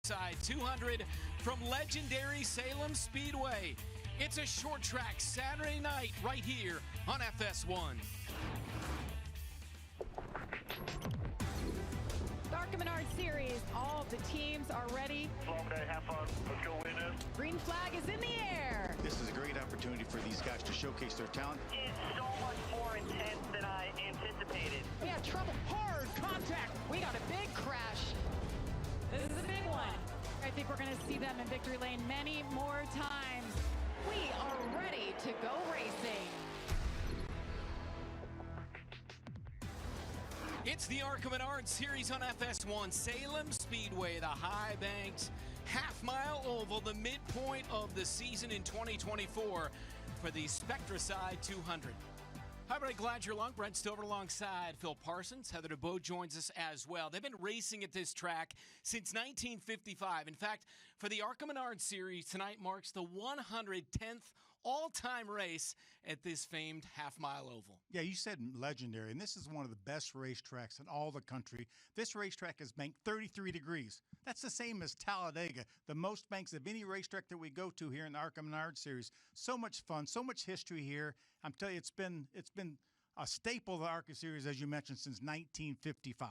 Side 200 from legendary Salem Speedway. It's a short track Saturday night right here on FS1. The ARCA Menards Series, all of the teams are ready. Long day, have fun. Let's go winners. Green flag is in the air. This is a great opportunity for these guys to showcase their talent. It's so much more intense than I anticipated. We had trouble, hard contact. We got a big crash. This is a big one. I think we're going to see them in victory lane many more times. We are ready to go racing. It's the ARCA Menards Series on FS1. Salem Speedway, the high banked half-mile oval, the midpoint of the season in 2024 for the Spectracide 200. Hi, everybody. Glad you're along. Brent Stover alongside Phil Parsons. Heather DeBoe joins us as well. They've been racing at this track since 1955. In fact, for the ARCA Menards Series, tonight marks the 110th all-time race at this famed half-mile oval. Yeah, you said legendary, and this is one of the best racetracks in all the country. This racetrack is banked 33 degrees. That's the same as Talladega, the most banks of any racetrack that we go to here in the ARCA Menards Series. So much fun, so much history here. I'm telling you, it's been a staple of the ARCA Series, as you mentioned, since 1955.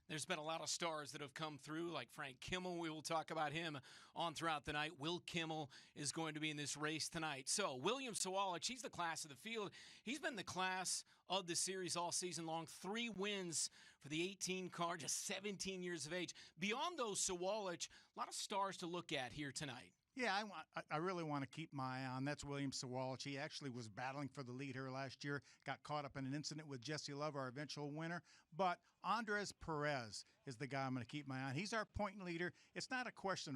There's been a lot of stars that have come through, like Frank Kimmel. We will talk about him on throughout the night. Will Kimmel is going to be in this race tonight. So William Sawalich, he's the class of the field. He's been the class of the series all season long. 3 wins for the 18 car, just 17 years of age. Beyond those, Sawalich, a lot of stars to look at here tonight. Yeah, I really want to keep my eye on. That's William Sawalich. He actually was battling for the lead here last year, got caught up in an incident with Jesse Love, our eventual winner. But Andres Perez is the guy I'm going to keep my eye on. He's our point leader. It's not a question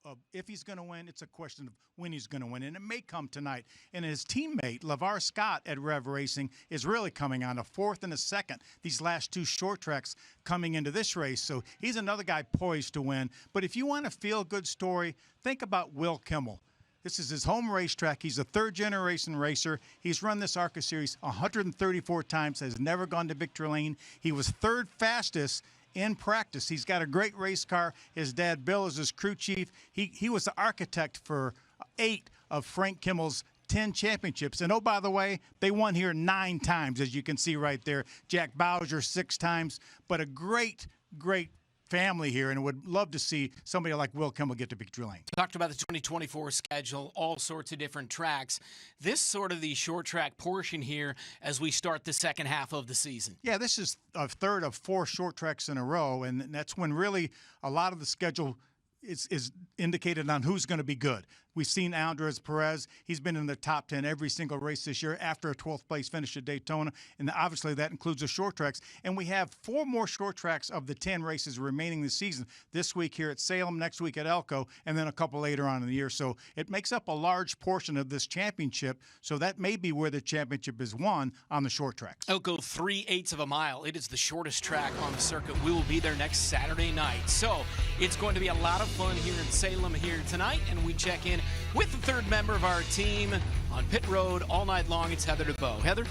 of if he's going to win, it's a question of when he's going to win, and it may come tonight. And his teammate, LeVar Scott at Rev Racing, is really coming on a 4th and a 2nd, these last 2 short tracks coming into this race. So he's another guy poised to win. But if you want a feel-good story, think about Will Kimmel. This is his home racetrack. He's a 3rd-generation racer. He's run this ARCA Series 134 times, has never gone to victory lane. He was 3rd fastest in practice. He's got a great race car. His dad, Bill, is his crew chief. He was the architect for 8 of Frank Kimmel's 10 championships. And, oh, by the way, they won here 9 times, as you can see right there. Jack Bowser 6 times. But a great, great family here, and would love to see somebody like Will Kimmel get to victory lane. Talked about the 2024 schedule, all sorts of different tracks. This sort of the short track portion here as we start the second half of the season. Yeah, this is a 3rd of 4 short tracks in a row, and that's when really a lot of the schedule is indicated on who's going to be good. We've seen Andres Perez. He's been in the top 10 every single race this year after a 12th place finish at Daytona, and obviously that includes the short tracks. And we have 4 more short tracks of the 10 races remaining this season. This week here at Salem, next week at Elko, and then a couple later on in the year. So it makes up a large portion of this championship, so that may be where the championship is won on the short tracks. Elko, 3/8 of a mile. It is the shortest track on the circuit. We will be there next Saturday night. So it's going to be a lot of fun here in Salem here tonight, and we check in with the 3rd member of our team on pit road all night long. It's Heather DeBoe. Heather?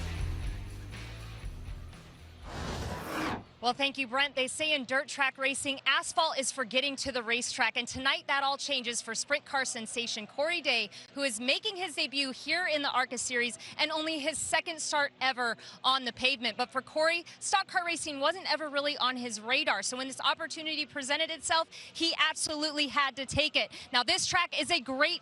Well, thank you, Brent. They say in dirt track racing, asphalt is for getting to the racetrack. And tonight, that all changes for sprint car sensation Corey Day, who is making his debut here in the ARCA Series and only his 2nd start ever on the pavement. But for Corey, stock car racing wasn't ever really on his radar. So when this opportunity presented itself, he absolutely had to take it. Now, this track is a great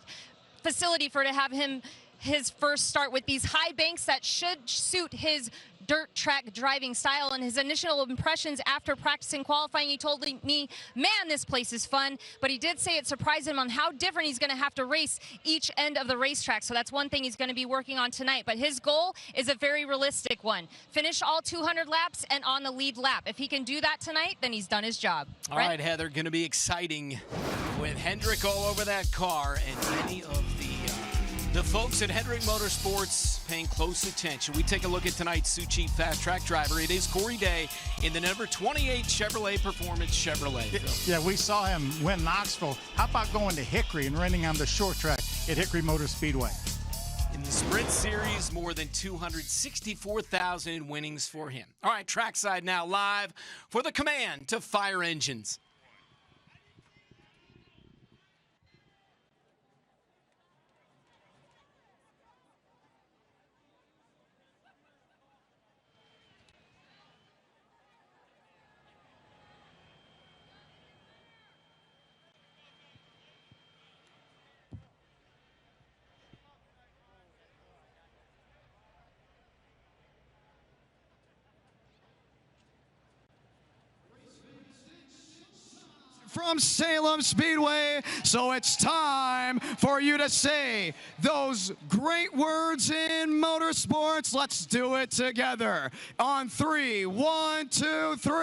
facility for to have him his first start with these high banks that should suit his dirt track driving style. And his initial impressions after practicing qualifying, he told me, man, this place is fun. But he did say it surprised him on how different he's going to have to race each end of the racetrack. So that's one thing he's going to be working on tonight. But his goal is a very realistic one. Finish all 200 laps and on the lead lap. If he can do that tonight, then he's done his job. All right, Heather, going to be exciting with Hendrick all over that car and many of the folks at Hendrick Motorsports paying close attention. We take a look at tonight's Sioux Chief Fast Track driver. It is Corey Day in the number 28 Chevrolet Performance Chevrolet. Yeah, we saw him win Knoxville. How about going to Hickory and running on the short track at Hickory Motor Speedway? In the Sprint Series, more than 264,000 in winnings for him. All right, trackside now live for the command to fire engines. from Salem Speedway. So it's time for you to say those great words in motorsports. Let's do it together. On 3, 1, 2, 3.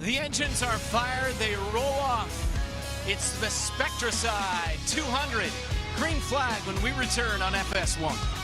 The engines are fired, they roll off. It's the Spectracide 200. Green flag when we return on FS1.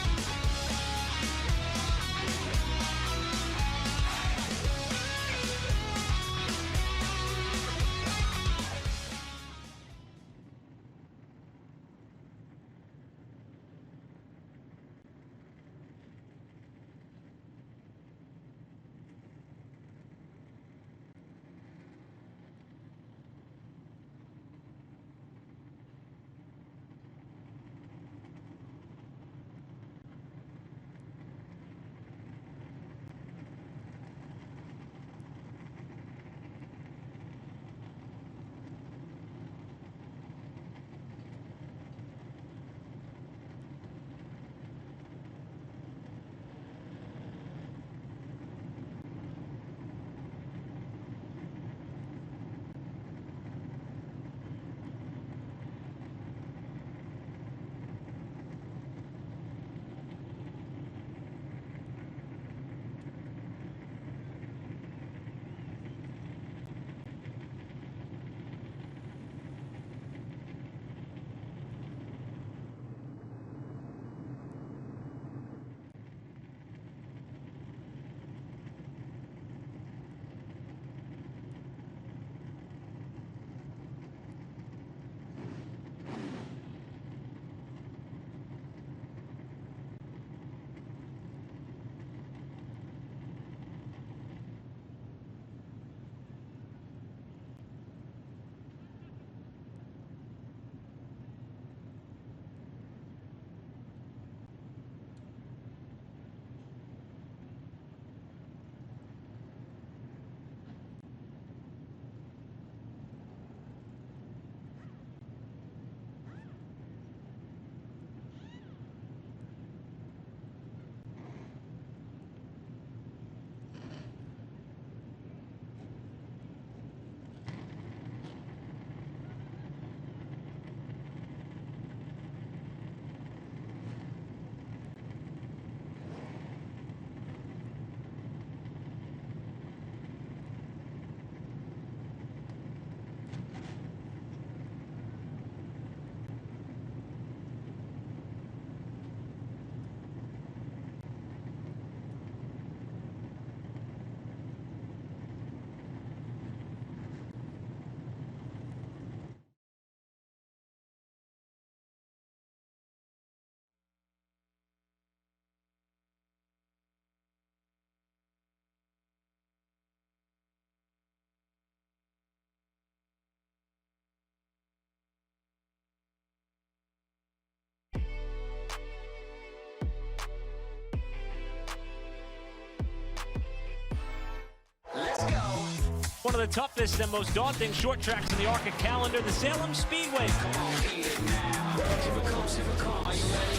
One of the toughest and most daunting short tracks in the ARCA calendar, the Salem Speedway. Come on, here it now. Here it comes, here it comes. Are you ready?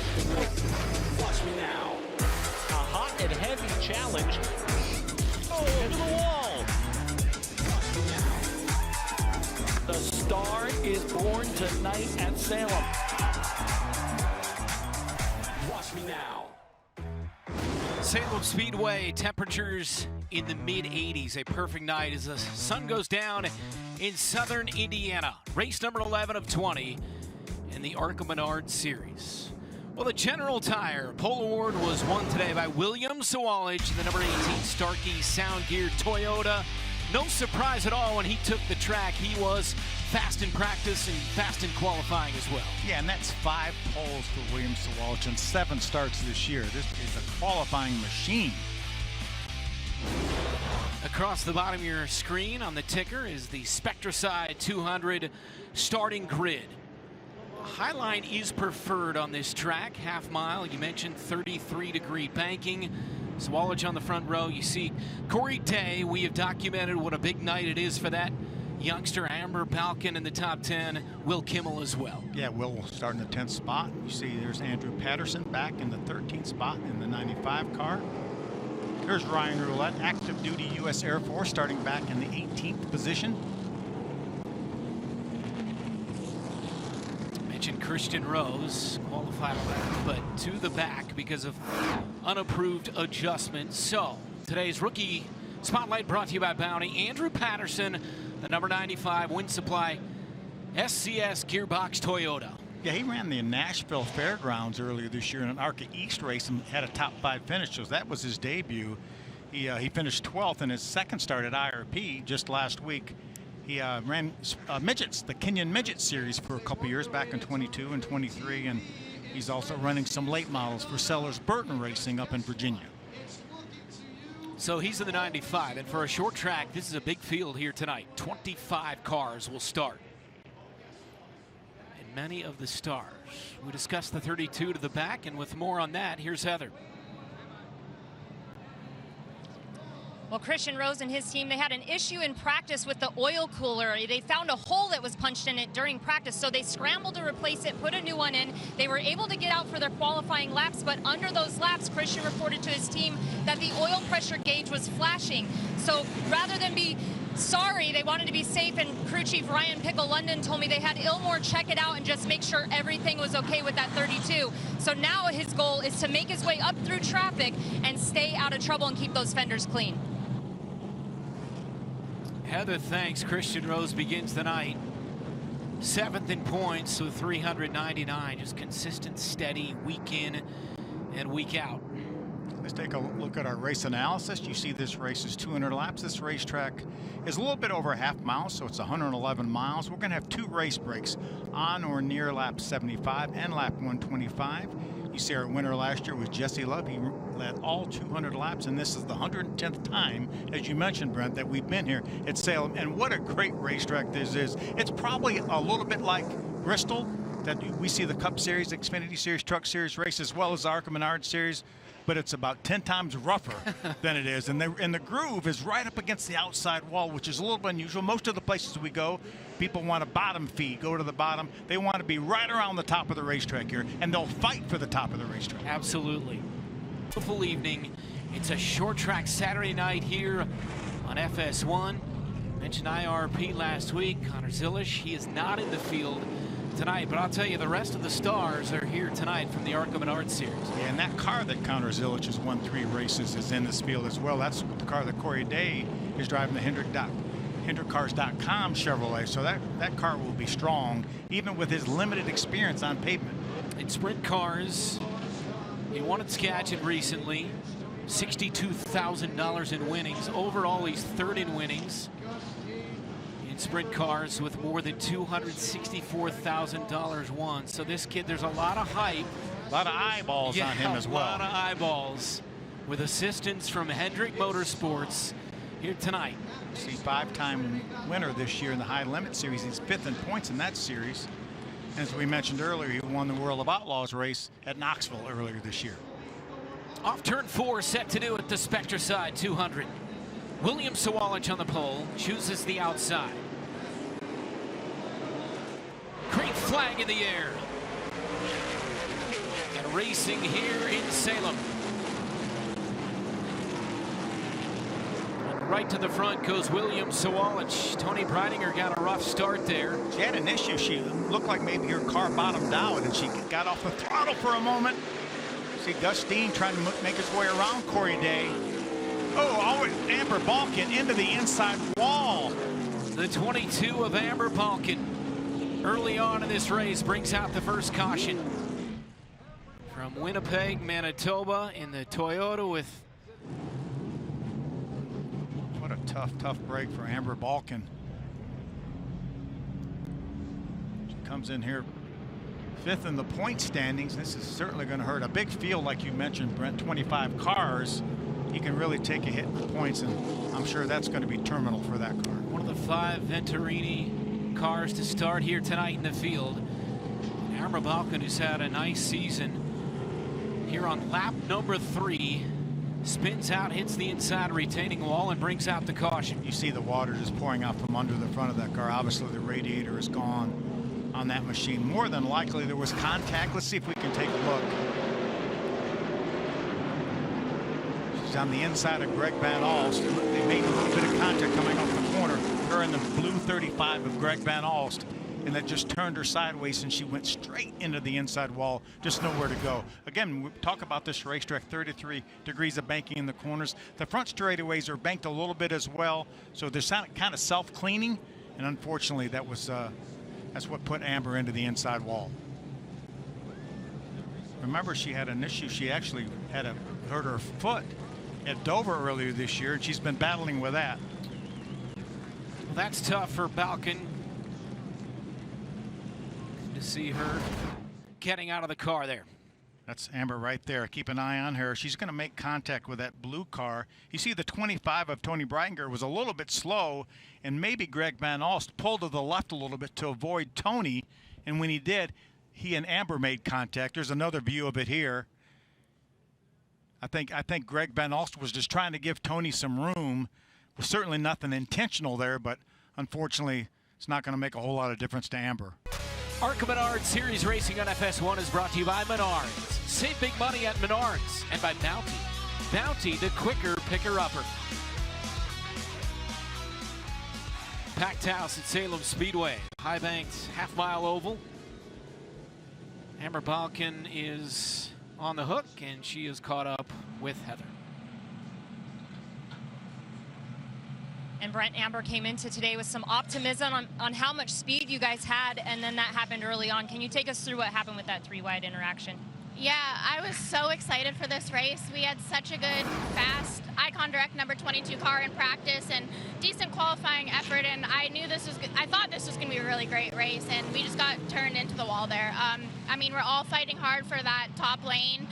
Watch me now. A hot and heavy challenge. Oh, into the wall. Watch me now. The star is born tonight at Salem. Watch me now. Salem Speedway, temperatures in the mid-80s, a perfect night as the sun goes down in southern Indiana. Race number 11 of 20 in the ARCA Menards Series. Well, the General Tire Pole Award was won today by William Sawalich, the number 18 Starkey Sound Gear Toyota. No surprise at all when he took the track. He was fast in practice and fast in qualifying as well. Yeah, and that's 5 poles for William Sawalich and 7 starts this year. This is a qualifying machine. Across the bottom of your screen on the ticker is the Spectracide 200 starting grid. Highline is preferred on this track, half mile. You mentioned 33-degree banking. Sawalich on the front row. You see Corey Day. We have documented what a big night it is for that youngster Amber Balcaen in the top 10, Will Kimmel as well. Yeah, Will will start in the 10th spot. You see there's Andrew Patterson back in the 13th spot in the 95 car. There's Ryan Roulette, active duty U.S. Air Force, starting back in the 18th position. Mentioned Christian Rose, qualified but to the back because of unapproved adjustments. So today's rookie spotlight brought to you by Bounty. Andrew Patterson, the number 95 Wind Supply SCS Gearbox Toyota. Yeah, he ran the Nashville Fairgrounds earlier this year in an ARCA East race and had a top 5 finish, so that was his debut. He finished 12th in his second start at IRP just last week. He ran midgets, the Kenyon Midget Series, for a couple years back in 22 and 23, and he's also running some late models for Sellers Burton Racing up in Virginia. So he's in the 95, and for a short track, this is a big field here tonight. 25 cars will start. And many of the stars. We discussed the 32 to the back, and with more on that, here's Heather. Well, Christian Rose and his team, they had an issue in practice with the oil cooler. They found a hole that was punched in it during practice, so they scrambled to replace it, put a new one in. They were able to get out for their qualifying laps, but under those laps, Christian reported to his team that the oil pressure gauge was flashing. So rather than be sorry, they wanted to be safe, and crew chief Ryan Pickle London told me they had Ilmore check it out and just make sure everything was okay with that 32. So now his goal is to make his way up through traffic and stay out of trouble and keep those fenders clean. Heather, thanks. Christian Rose begins the night 7th in points with 399. Just consistent, steady, week in and week out. Let's take a look at our race analysis. You see this race is 200 laps. This racetrack is a little bit over a half mile, so it's 111 miles. We're going to have 2 race breaks on or near lap 75 and lap 125. You see our winner last year was Jesse Love. He led all 200 laps, and this is the 110th time, as you mentioned, Brent, that we've been here at Salem. And what a great racetrack this is. It's probably a little bit like Bristol, that we see the Cup Series, Xfinity Series, Truck Series race, as well as the ARCA Menards Series, but it's about 10 times rougher than it is. And the groove is right up against the outside wall, which is a little bit unusual. Most of the places we go, people want a bottom feed, go to the bottom. They want to be right around the top of the racetrack here, and they'll fight for the top of the racetrack. Absolutely. Beautiful evening. It's a short track Saturday night here on FS1. Mentioned IRP last week. Connor Zilish, he is not in the field tonight, but I'll tell you, the rest of the stars are here tonight from the ARCA Menards Series. Yeah, and that car that Connor Zilish has won 3 races is in this field as well. That's the car that Corey Day is driving, the HendrickCars.com Chevrolet, so that car will be strong, even with his limited experience on pavement. In sprint cars, he won at Skagit recently, $62,000 in winnings. Overall, he's 3rd in winnings in sprint cars with more than $264,000 won. So this kid, there's a lot of hype. A lot of eyeballs on him as well. A lot of eyeballs with assistance from Hendrick Motorsports here tonight. See, 5-time winner this year in the High Limit Series. He's 5th in points in that series. And as we mentioned earlier, he won the World of Outlaws race at Knoxville earlier this year. Off turn 4, set to do at the Spectra side 200. William Sawalich on the pole, chooses the outside. Green flag in the air. And racing here in Salem. And right to the front goes William Sawalich. Tony Breidinger got a rough start there. She had an issue. She looked like maybe her car bottomed out, and she got off the throttle for a moment. See Gus Steen trying to make his way around Corey Day. Oh, Amber Balcaen into the inside wall. The 22 of Amber Balcaen early on in this race brings out the first caution. From Winnipeg, Manitoba in the Toyota with... What a tough break for Amber Balcaen. She comes in here 5th in the point standings. This is certainly going to hurt. A big field, like you mentioned, Brent, 25 cars. He can really take a hit in the points, and I'm sure that's going to be terminal for that car. One of the 5 Venturini cars to start here tonight in the field. Amber Balcaen, who's had a nice season here on lap number 3 Spins out, hits the inside retaining wall, and brings out the caution. You see the water just pouring out from under the front of that car. Obviously, the radiator is gone on that machine. More than likely, there was contact. Let's see if we can take a look. She's on the inside of Greg Van Alst. They made a little bit of contact coming off the corner. Her in the blue 35 of Greg Van Alst. And that just turned her sideways, and she went straight into the inside wall. Just nowhere to go. Again, we talk about this racetrack, 33 degrees of banking in the corners. The front straightaways are banked a little bit as well, so there's kind of self-cleaning. And unfortunately, that's what put Amber into the inside wall. Remember, she had an issue. She actually had hurt her foot at Dover earlier this year, and she's been battling with that. Well, that's tough for Balcaen. To see her getting out of the car there. That's Amber right there. Keep an eye on her. She's going to make contact with that blue car. You see the 25 of Tony Breitinger was a little bit slow, and maybe Greg Van Alst pulled to the left a little bit to avoid Tony, and when he did, he and Amber made contact. There's another view of it here. I think Greg Van Alst was just trying to give Tony some room. Was certainly nothing intentional there, but unfortunately, it's not going to make a whole lot of difference to Amber. ARCA Menards Series racing on FS1 is brought to you by Menards. Save big money at Menards. And by Bounty. Bounty, the quicker picker-upper. Packed house at Salem Speedway. High-banked half-mile oval. Amber Balcaen is on the hook, and she is caught up with Heather. And Brent, Amber came into today with some optimism on how much speed you guys had, and then that happened early on. Can you take us through what happened with that three-wide interaction? Yeah, I was so excited for this race. We had such a good, fast, Icon Direct number 22 car in practice and decent qualifying effort, and I thought this was going to be a really great race, and we just got turned into the wall there. I mean, we're all fighting hard for that top lane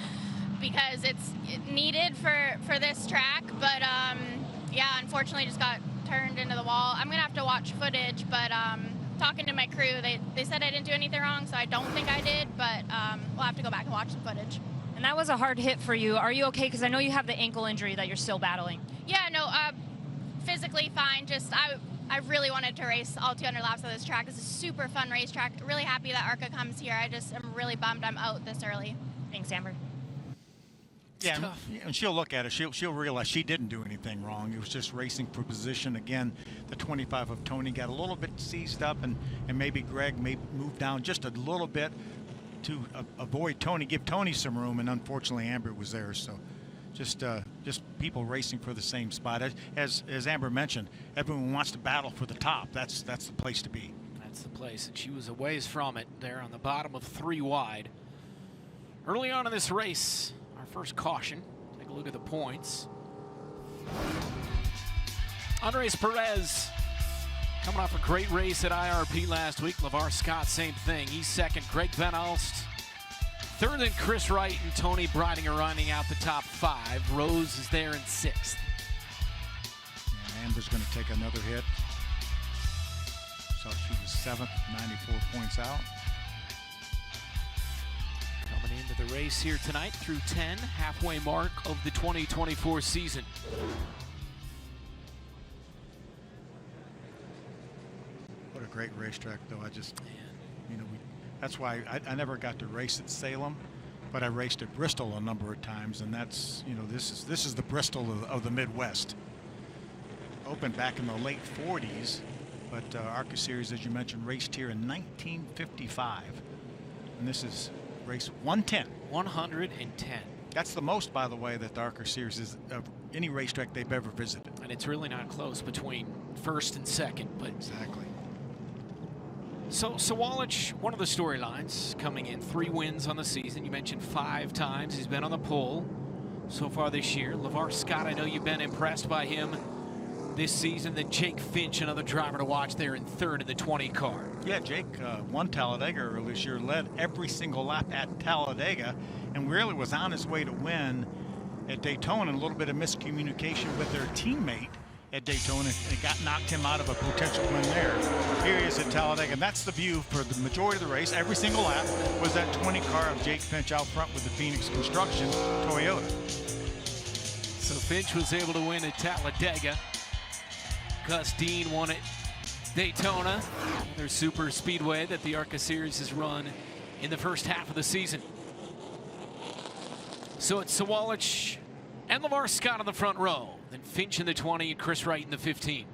because it's needed for this track, but yeah, unfortunately just got turned into the wall. I'm gonna have to watch footage, but talking to my crew, they said I didn't do anything wrong, so I don't think I did, but we'll have to go back and watch some footage. And that was a hard hit for you. Are you okay? Because I know you have the ankle injury that you're still battling. Yeah, no, physically fine. Just I really wanted to race all 200 laps of this track. This is a super fun racetrack. Really happy that ARCA comes here. I just am really bummed I'm out this early. Thanks, Amber. Yeah, and she'll look at it. She'll realize she didn't do anything wrong. It was just racing for position. Again, the 25 of Tony got a little bit seized up, and maybe Greg may move down just a little bit to avoid Tony, give Tony some room, and unfortunately Amber was there. So just people racing for the same spot. As Amber mentioned, everyone wants to battle for the top. That's the place to be. That's the place, and she was a ways from it there on the bottom of three wide. Early on in this race, first caution. Take a look at the points. Andres Perez coming off a great race at IRP last week. LeVar Scott, same thing. He's second. Greg Van Alst third, and Chris Wright and Tony Breitinger running out the top five. Rose is there in sixth. And Amber's going to take another hit. So she was seventh, 94 points out. Coming into the race here tonight through 10, halfway mark of the 2024 season. What a great racetrack, though. That's why I never got to race at Salem, but I raced at Bristol a number of times, and that's, this is the Bristol of the Midwest. Opened back in the late 40s, but ARCA Series, as you mentioned, raced here in 1955, and this is race 110. 110. That's the most, by the way, that the ARCA Series is of any racetrack they've ever visited. And it's really not close between first and second. But exactly. So Walich, one of the storylines coming in, 3 wins on the season. You mentioned 5 times he's been on the pole so far this year. LeVar Scott, I know you've been impressed by him this season. Then Jake Finch, another driver to watch there in third in the 20 car. Yeah, Jake won Talladega earlier this year, led every single lap at Talladega, and really was on his way to win at Daytona. A little bit of miscommunication with their teammate at Daytona, and it knocked him out of a potential win there. Here he is at Talladega, and that's the view for the majority of the race. Every single lap was that 20 car of Jake Finch out front with the Phoenix Construction Toyota. So Finch was able to win at Talladega. Gus Dean won at Daytona, their super speedway that the ARCA Series has run in the first half of the season. So it's Sawalich and LeVar Scott on the front row, then Finch in the 20 and Chris Wright in the 15.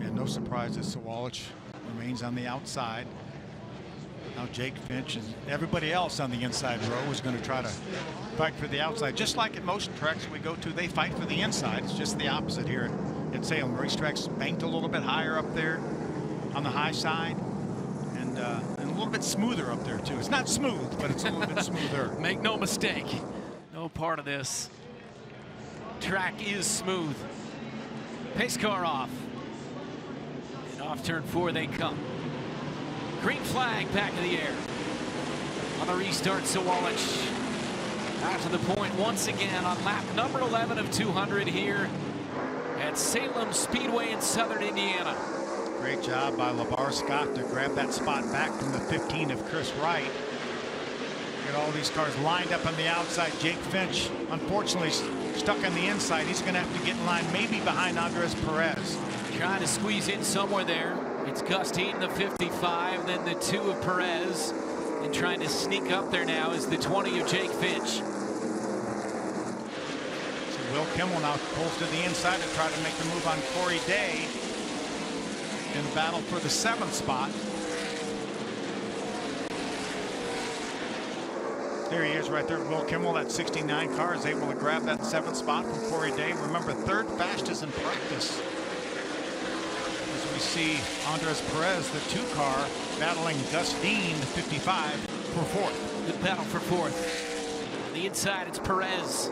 And no surprises, Sawalich remains on the outside. Now Jake Finch and everybody else on the inside row is going to try to fight for the outside. Just like at most tracks we go to, they fight for the inside. It's just the opposite here at Salem. Racetrack's banked a little bit higher up there on the high side, and a little bit smoother up there too. It's not smooth, but it's a little bit smoother. Make no mistake, no part of this track is smooth. Pace car off, and off turn 4 they come. Green flag back in the air. On the restart, Sawalich out to the point once again on lap number 11 of 200 here at Salem Speedway in Southern Indiana. Great job by LeVar Scott to grab that spot back from the 15 of Chris Wright. Get all these cars lined up on the outside. Jake Finch, unfortunately, stuck on the inside. He's going to have to get in line, maybe behind Andres Perez. Trying to squeeze in somewhere there. It's Gus Dean, the 55, then the 2 of Perez, and trying to sneak up there now is the 20 of Jake Finch. So Will Kimmel now pulls to the inside to try to make the move on Corey Day in the battle for the 7th spot. There he is right there. Will Kimmel, that 69 car, is able to grab that 7th spot from Corey Day. Remember, 3rd fastest in practice. We see Andres Perez, the 2 car, battling Gus Dean, the 55, for 4th. Good battle for 4th. On the inside, it's Perez.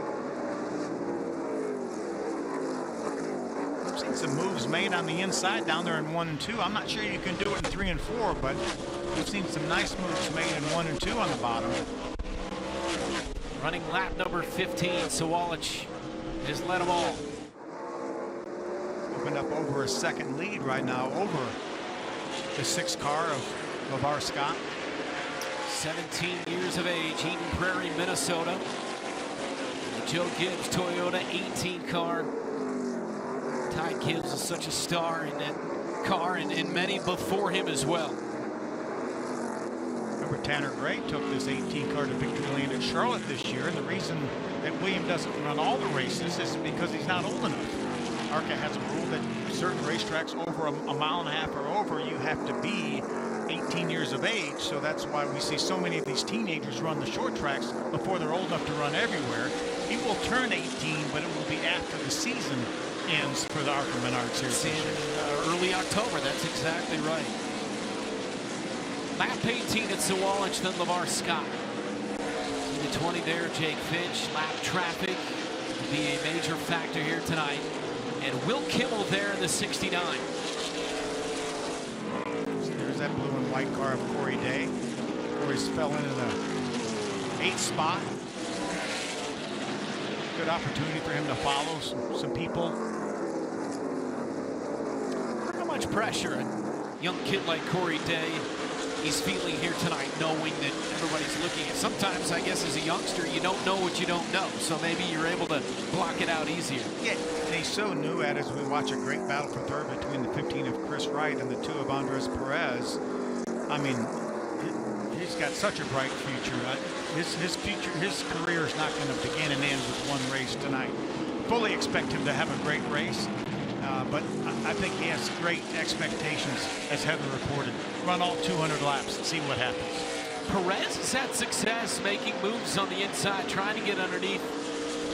I've seen some moves made on the inside down there in 1 and 2. I'm not sure you can do it in 3 and 4, but we've seen some nice moves made in 1 and 2 on the bottom. Running lap number 15, Sawalich has led them all. Opened up over a 2nd lead right now over the 6 car of LeVar Scott. 17 years of age, Eden Prairie, Minnesota. The Joe Gibbs Toyota 18 car. Ty Gibbs is such a star in that car, and many before him as well. Remember, Tanner Gray took this 18 car to victory lane at Charlotte this year, and the reason that William doesn't run all the races is because he's not old enough. ARCA has a rule that certain racetracks over a mile and a half or over, you have to be 18 years of age. So that's why we see so many of these teenagers run the short tracks before they're old enough to run everywhere. He will turn 18, but it will be after the season ends for the ARCA Menards Series. In early October, that's exactly right. Lap 18 at Sawalich, then LeVar Scott. The 20 there, Jake Finch. Lap traffic will be a major factor here tonight. And Will Kimmel there in the 69. So there's that blue and white car of Corey Day. Corey's fell into the 8th spot. Good opportunity for him to follow some people. How much pressure a young kid like Corey Day he's feeling here tonight, knowing that everybody's looking at. Sometimes, I guess, as a youngster, you don't know what you don't know, so maybe you're able to block it out easier. Yeah, he's so new at it as we watch a great battle for 3rd between the 15 of Chris Wright and the 2 of Andres Perez. I mean, he's got such a bright future. His career is not going to begin and end with one race tonight. Fully expect him to have a great race. But I think he has great expectations, as Heather reported. Run all 200 laps and see what happens. Perez has had success making moves on the inside, trying to get underneath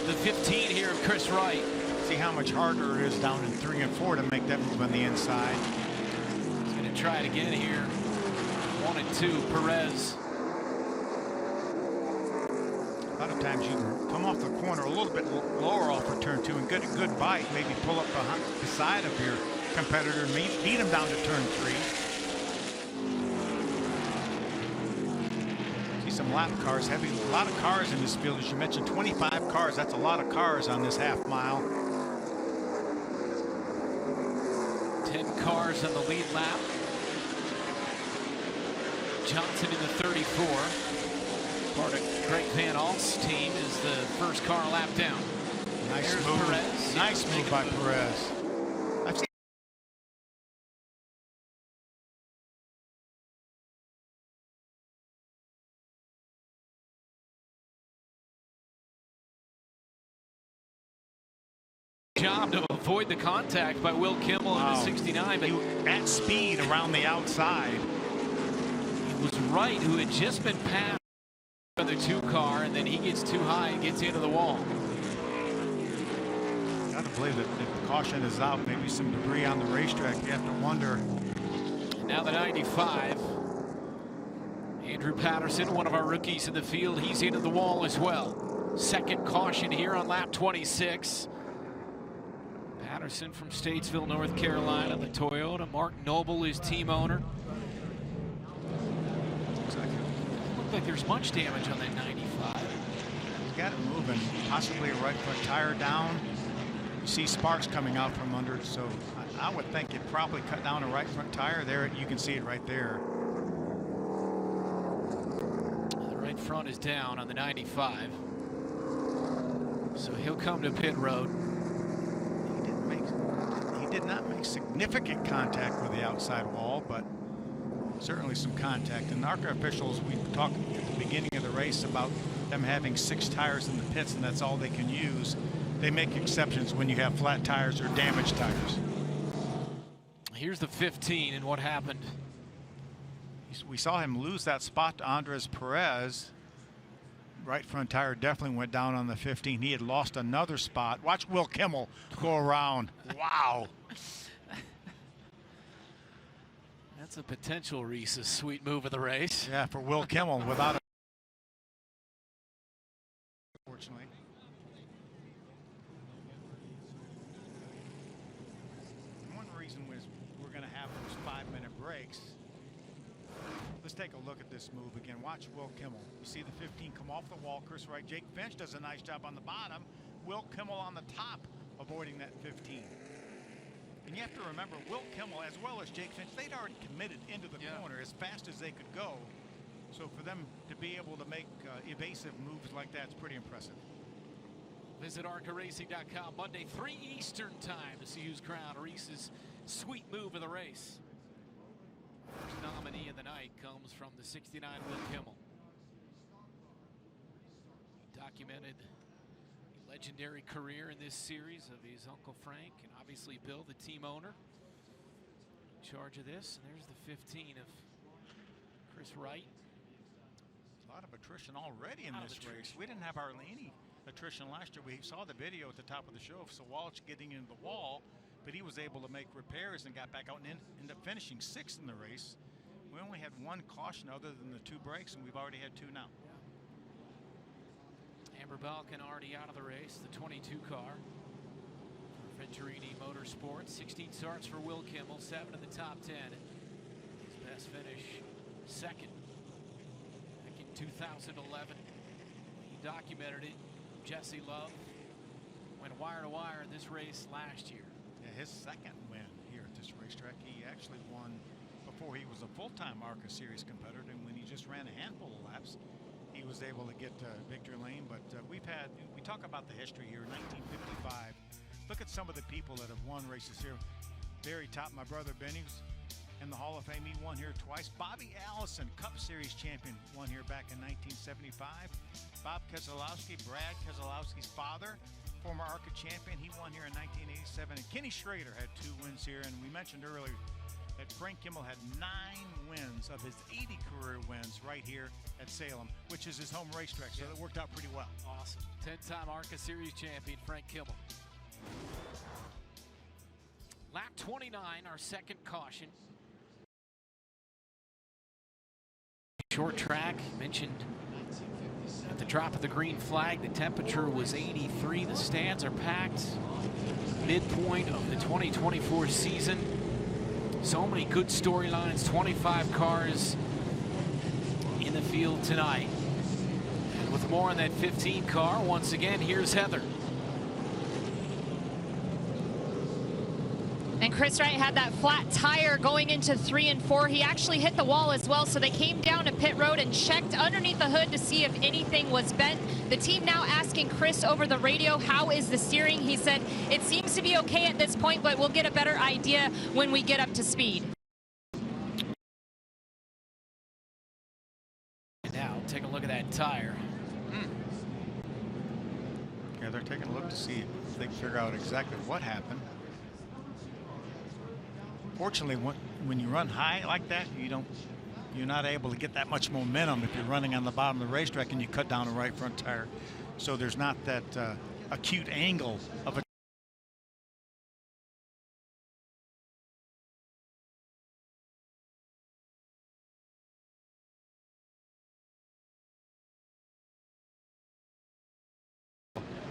the 15 here of Chris Wright. See how much harder it is down in 3 and 4 to make that move on the inside. He's going to try it again here. 1 and 2, Perez. A lot of times you can come off the corner a little bit lower off of turn 2 and get a good bite. Maybe pull up behind the side of your competitor and beat him down to turn 3. See some lap cars, a lot of cars in this field. As you mentioned, 25 cars. That's a lot of cars on this half mile. 10 cars on the lead lap. Johnson in the 34. Part of Greg Van Alt's team is the first car lap down. Nice There's move. Perez. Nice move by Perez. I've seen job to avoid the contact by Will Kimmel in the 69, but at speed around the outside. It was Wright who had just been passed by the 2 car, and then he gets too high and gets into the wall. Got to believe that if the caution is out, maybe some debris on the racetrack. You have to wonder. And now the 95. Andrew Patterson, one of our rookies in the field, he's into the wall as well. Second caution here on lap 26. Patterson from Statesville, North Carolina, the Toyota. Mark Noble is team owner. Doesn't look like there's much damage on that 95. He's got it moving, possibly a right front tire down. You see sparks coming out from under it, so I would think it probably cut down a right front tire there. You can see it right there. The right front is down on the 95. So he'll come to pit road. He did not make significant contact with the outside wall, but certainly some contact. And ARCA officials, we talked at the beginning of the race about them having 6 tires in the pits, and that's all they can use. They make exceptions when you have flat tires or damaged tires. Here's the 15 and what happened. We saw him lose that spot to Andres Perez. Right front tire definitely went down on the 15. He had lost another spot. Watch Will Kimmel go around. Wow. That's a potential Reese's sweet move of the race. Yeah, for Will Kimmel without a... Unfortunately. One reason was we're going to have those 5-minute breaks. Let's take a look at this move again. Watch Will Kimmel. You see the 15 come off the wall. Chris Wright. Jake Finch does a nice job on the bottom. Will Kimmel on the top, avoiding that 15. And you have to remember, Will Kimmel, as well as Jake Finch, they'd already committed into the corner as fast as they could go. So for them to be able to make evasive moves like that is pretty impressive. Visit ARCARacing.com Monday, 3 Eastern time to see who's crowned Reese's sweet move of the race. First nominee of the night comes from the 69 Will Kimmel. He documented the legendary career in this series of his Uncle Frank, and obviously Bill, the team owner, in charge of this. And there's the 15 of Chris Wright. A lot of attrition already in this race. We didn't have hardly any attrition last year. We saw the video at the top of the show of Sawalch getting into the wall, but he was able to make repairs and got back out and ended up finishing 6th in the race. We only had 1 caution other than the 2 breaks, and we've already had 2 now. Amber Balcaen already out of the race, the 22 car for Venturini Motorsports. 16 starts for Will Kimmel, 7 in the top 10. His best finish, 2nd. Back in 2011, he documented it. Jesse Love went wire to wire in this race last year. Yeah, his 2nd win here at this racetrack. He actually won before he was a full-time ARCA Series competitor, and when he just ran a handful of laps, he was able to get victory lane. But we talk about the history here. 1955. Look at some of the people that have won races here. Very top, my brother Benny's in the Hall of Fame. He won here twice. Bobby Allison, Cup Series champion, won here back in 1975. Bob Keselowski, Brad Keselowski's father, former ARCA champion, he won here in 1987. And Kenny Schrader had 2 wins here. And we mentioned earlier that Frank Kimmel had 9 wins of his 80 career wins right here at Salem, which is his home racetrack. So that worked out pretty well. Awesome. 10-time ARCA Series champion, Frank Kimmel. Lap 29, our 2nd caution. Short track, mentioned at the drop of the green flag, the temperature was 83. The stands are packed. Midpoint of the 2024 season. So many good storylines, 25 cars in the field tonight. And with more on that 15 car, once again, here's Heather. And Chris Wright had that flat tire going into 3 and 4. He actually hit the wall as well, so they came down to pit road and checked underneath the hood to see if anything was bent. The team now asking Chris over the radio, how is the steering? He said, it seems to be okay at this point, but we'll get a better idea when we get up to speed. And now, take a look at that tire. Yeah, they're taking a look to see if they can figure out exactly what happened. Fortunately, when you run high like that, you're not able to get that much momentum if you're running on the bottom of the racetrack and you cut down the right front tire. So there's not that acute angle of a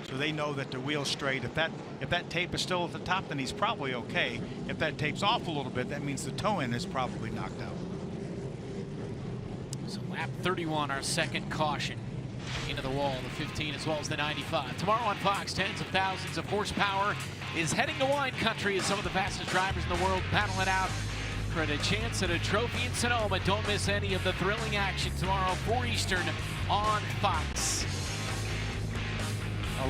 so they know that the wheel's straight. If that tape is still at the top, then he's probably okay. If that tape's off a little bit, that means the toe end is probably knocked out. So lap 31, our second caution. Into the wall, the 15 as well as the 95. Tomorrow on Fox, tens of thousands of horsepower is heading to wine country as some of the fastest drivers in the world battle it out for a chance at a trophy in Sonoma. Don't miss any of the thrilling action tomorrow, 4 Eastern on Fox.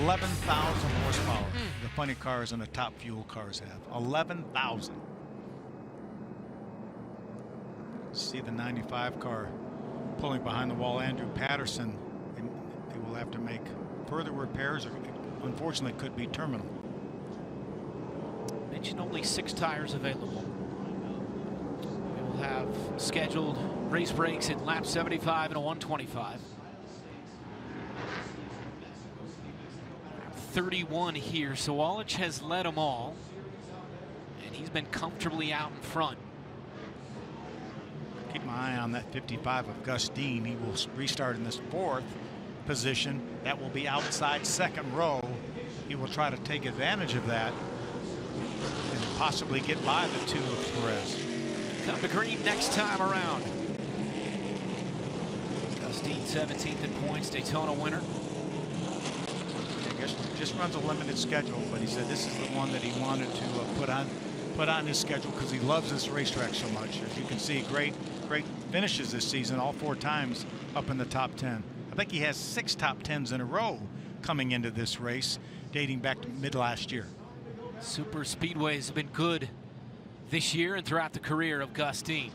11,000 horsepower. The funny cars and the top fuel cars have 11,000. See the 95 car pulling behind the wall. Andrew Patterson. They will have to make further repairs, or unfortunately could be terminal. Mentioned only 6 tires available. We will have scheduled race breaks in lap 75 and a 125. 31 here, so Walich has led them all, and he's been comfortably out in front. Keep my eye on that 55 of Gus Dean. He will restart in this 4th position. That will be outside second row. He will try to take advantage of that and possibly get by the 2 of Perez. Come to green next time around. Gus Dean 17th in points, Daytona winner. Just runs a limited schedule, but he said this is the one that he wanted to put on his schedule because he loves this racetrack so much. As you can see, great finishes this season, all 4 times up in the top 10. I think he has 6 top 10s in a row coming into this race, dating back to mid last year. Super Speedways have been good this year and throughout the career of Gus Dean.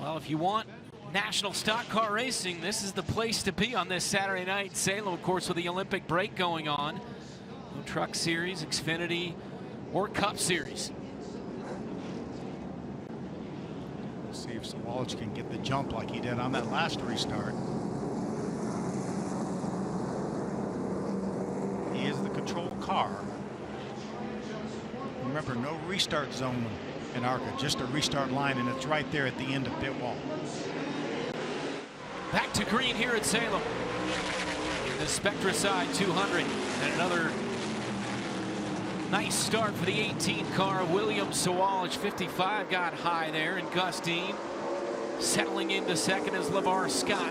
Well, if you want national stock car racing, this is the place to be on this Saturday night in Salem, of course, with the Olympic break going on. No Truck Series, Xfinity, or Cup Series. We'll see if Walich can get the jump like he did on that last restart. He is the control car. Remember, no restart zone in ARCA, just a restart line, and it's right there at the end of pit wall. Back to green here at Salem. The Spectra side 200, and another nice start for the 18 car. William Sawalich, 55, got high there, and Gus Dean settling into second as LeVar Scott.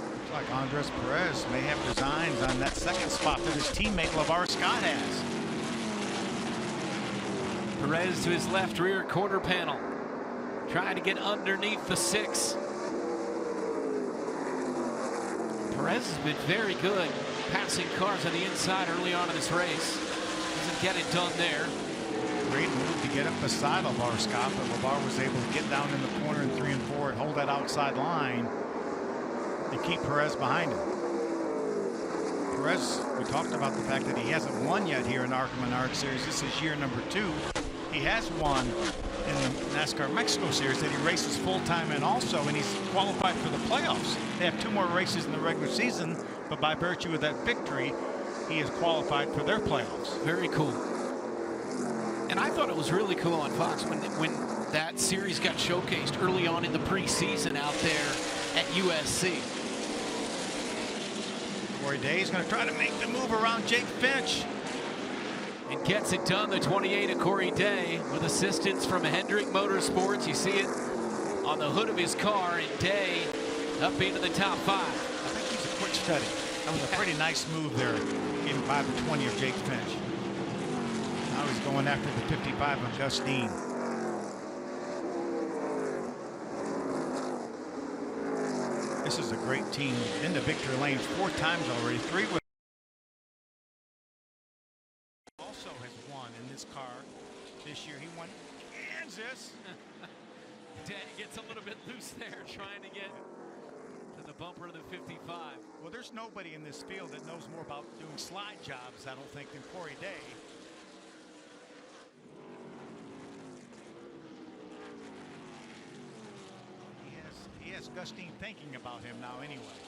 Looks like Andres Perez may have designs on that second spot that his teammate LeVar Scott has. Perez to his left rear quarter panel, trying to get underneath the 6. Perez has been very good passing cars on the inside early on in this race. Doesn't get it done there. Great move to get up beside LeVar Scott, but LeVar was able to get down in the corner in 3 and 4 and hold that outside line and keep Perez behind him. Perez, we talked about the fact that he hasn't won yet here in ARCA Menards Series. This is year number 2. He has won in the NASCAR Mexico Series that he races full-time in also, and he's qualified for the playoffs. They have 2 more races in the regular season, but by virtue of that victory, he is qualified for their playoffs. Very cool. And I thought it was really cool on Fox when that series got showcased early on in the preseason out there at USC. Corey Day is going to try to make the move around Jake Finch. And gets it done, the 28 of Corey Day, with assistance from Hendrick Motorsports. You see it on the hood of his car, and Day up into the top 5. I think he's a quick study. That was a pretty nice move there, getting by the 20 of Jake Finch. is going after the 55 of Gustine. This is a great team. Into victory lane 4 times already. 3 with also has won in this car this year. He won Kansas. Day gets a little bit loose there, trying to get to the bumper of the 55. Well, there's nobody in this field that knows more about doing slide jobs, I don't think, than Corey Day. He has Gustine thinking about him now anyway.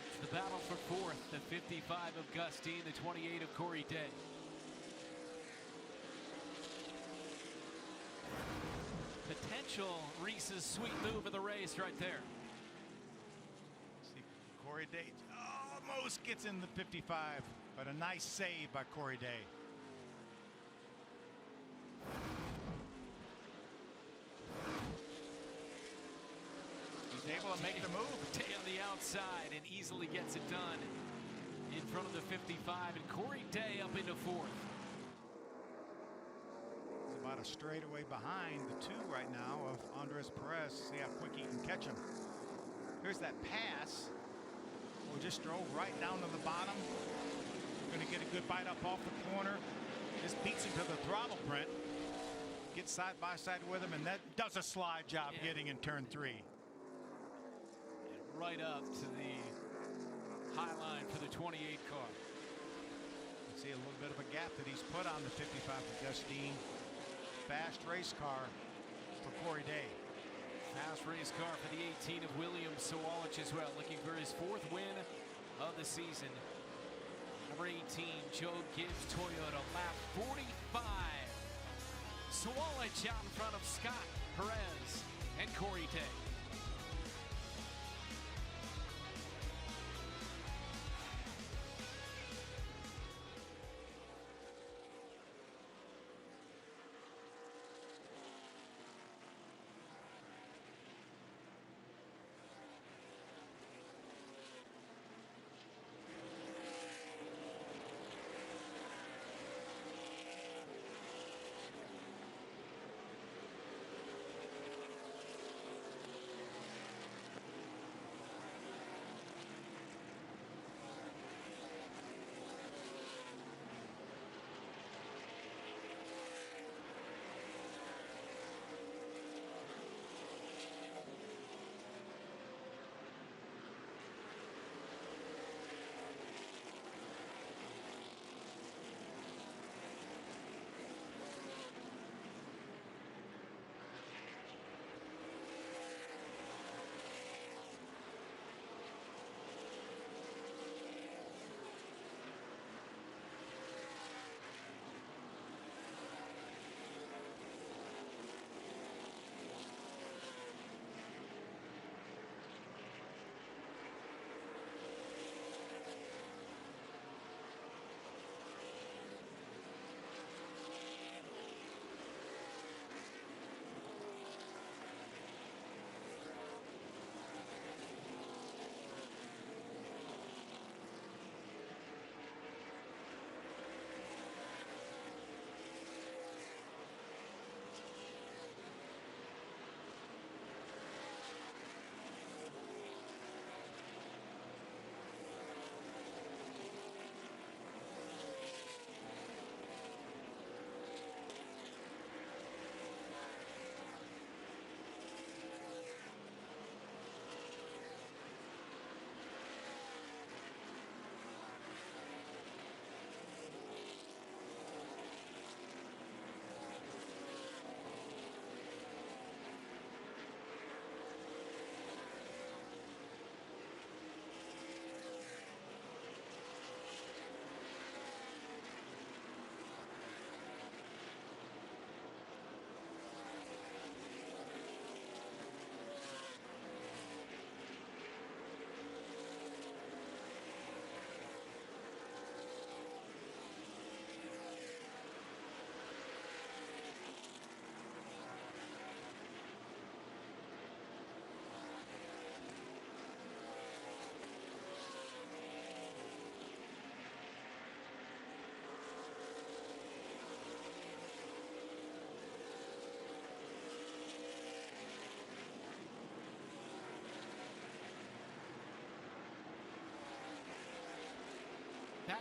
It's the battle for 4th, the 55 of Gustine, the 28 of Corey Day. Potential Reese's sweet move of the race right there. See, Corey Day almost gets in the 55, but a nice save by Corey Day. He's able to make the move. Day on the outside and easily gets it done in front of the 55, and Corey Day up into 4th. About a straightaway behind the 2 right now of Andres Perez. See how quick he can catch him. Here's that pass. We just drove right down to the bottom. Going to get a good bite up off the corner. Just beats him to the throttle, Brent. Gets side by side with him, and that does a slide job getting in turn 3. And right up to the high line for the 28 car. See a little bit of a gap that he's put on the 55 of Gustine. Fast race car for Corey Day. Fast race car for the 18 of William Sawalich as well, looking for his 4th win of the season. Number 18, Joe Gibbs Toyota, lap 45. Sawalich out in front of Scott, Perez, and Corey Day.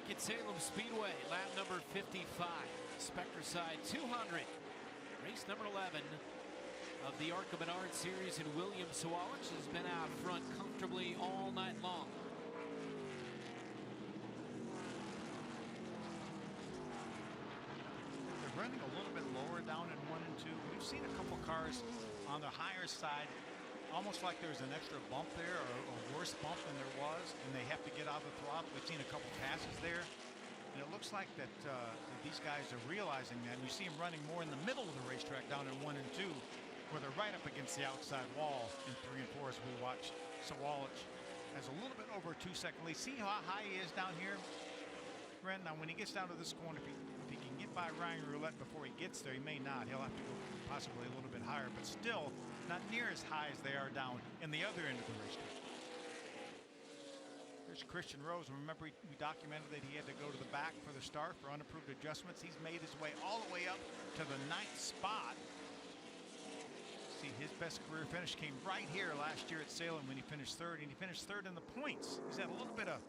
back at Salem Speedway, lap number 55, Spectre side 200, race number 11 of the ARCA Menards Series, and William Sawalich has been out front comfortably all night long. They're running a little bit lower down in 1 and 2. We've seen a couple cars on the higher side, almost like there's an extra bump there, or a worse bump than there was, and they have to get out of the throttle. We've seen a couple passes there, and it looks like that these guys are realizing that. And you see them running more in the middle of the racetrack down in 1 and 2, where they're right up against the outside wall in 3 and 4 as we watch. Sawalich has a little bit over a 2-second lead. See how high he is down here, Brent? Now when he gets down to this corner, if he can get by Ryan Roulette before he gets there, he may not. He'll have to go possibly a little bit higher, but still not near as high as they are down in the other end of the racetrack. There's Christian Rose. Remember, we documented that he had to go to the back for the start for unapproved adjustments. He's made his way all the way up to the 9th spot. See, his best career finish came right here last year at Salem when he finished 3rd, and he finished 3rd in the points. He's had a little bit of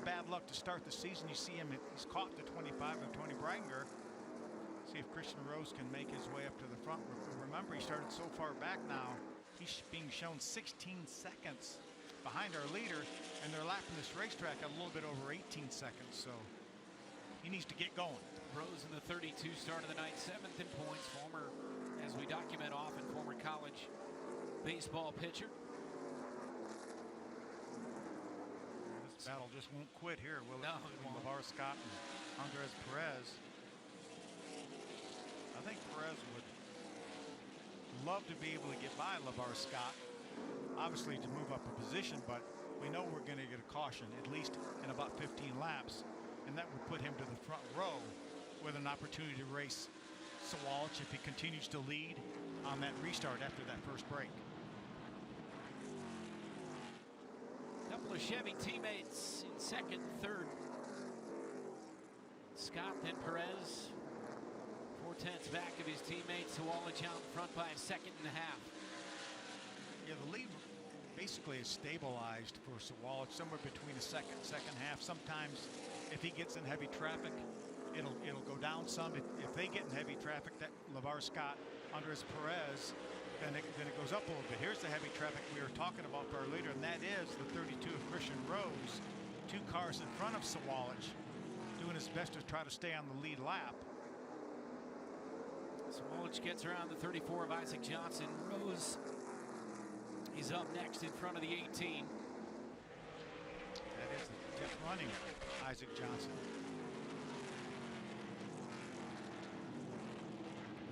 bad luck to start the season. You see him, he's caught the 25 of Tony Breidinger. See if Christian Rose can make his way up to the front. Remember, he started so far back now. He's being shown 16 seconds behind our leader, and they're lapping this racetrack at a little bit over 18 seconds. So he needs to get going. Rose in the 32 start of the night, 7th in points. Former, as we document often, former college baseball pitcher. This battle just won't quit here, will it? No, it won't. LeVar Scott and Andres Perez. I think Perez would love to be able to get by LeVar Scott, obviously to move up a position, but we know we're going to get a caution at least in about 15 laps, and that would put him to the front row with an opportunity to race Sawalich if he continues to lead on that restart after that first break. Couple of Chevy teammates in 2nd, 3rd. Scott, then Perez. 4/10 back of his teammates. Sawalich out in front by a 1.5 seconds. Yeah, the lead basically is stabilized for Sawalich somewhere between a second half. Sometimes if he gets in heavy traffic, it'll go down some. If they get in heavy traffic, that LeVar Scott, Andres Perez, then it goes up a little bit. Here's the heavy traffic we were talking about for our leader, and that is the 32 of Christian Rose. 2 cars in front of Sawalich, doing his best to try to stay on the lead lap. Sawalich gets around the 34 of Isaac Johnson. Rose is up next in front of the 18. That is just running Isaac Johnson.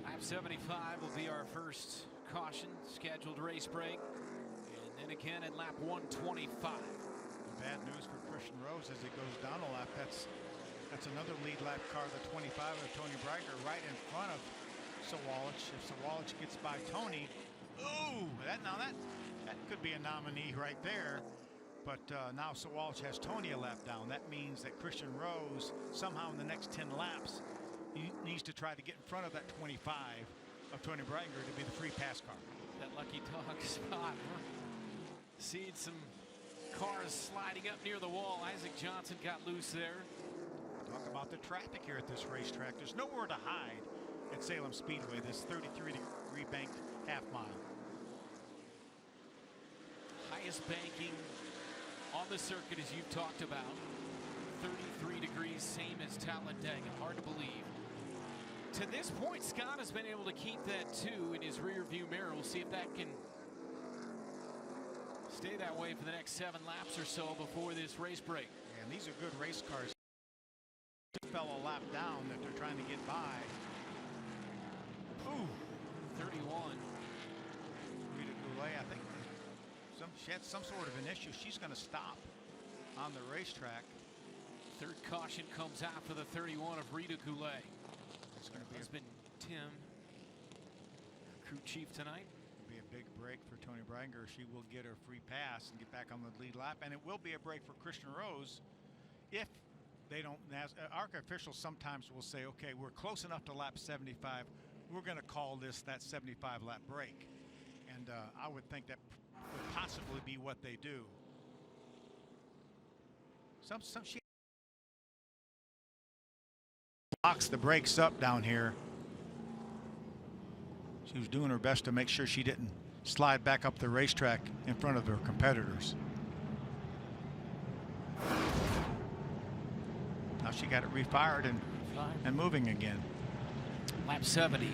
Lap 75 will be our first caution, scheduled race break. And then again at lap 125. Bad news for Christian Rose as he goes down a lap. That's another lead lap car, the 25 of Tony Breidinger, right in front of Sawalich. If Sawalich gets by Tony, ooh, that could be a nominee right there. But now Sawalich has Tony a lap down. That means that Christian Rose somehow in the next 10 laps he needs to try to get in front of that 25 of Tony Breidinger to be the free pass car. That lucky dog spot. We're seeing some cars sliding up near the wall. Isaac Johnson got loose there. Talk about the traffic here at this racetrack. There's nowhere to hide at Salem Speedway, this 33-degree banked half mile. Highest banking on the circuit, as you've talked about. 33 degrees, same as Talladega. Hard to believe. To this point, Scott has been able to keep that 2 in his rear view mirror. We'll see if that can stay that way for the next 7 laps or so before this race break. And these are good race cars. Fell a lap down that they're trying to get by. Ooh, 31. Rita Goulet, I think she had some sort of an issue. She's going to stop on the racetrack. 3rd caution comes out for the 31 of Rita Goulet. It's going to be Husband Tim, crew chief tonight. Be a big break for Tony Breidinger. She will get her free pass and get back on the lead lap, and it will be a break for Christian Rose if they don't. ARCA officials sometimes will say, okay, we're close enough to lap 75. We're going to call this that 75 lap break, and I would think that would possibly be what they do. She locks the brakes up down here. She was doing her best to make sure she didn't slide back up the racetrack in front of her competitors. Now she got it refired and moving again. Lap 70, it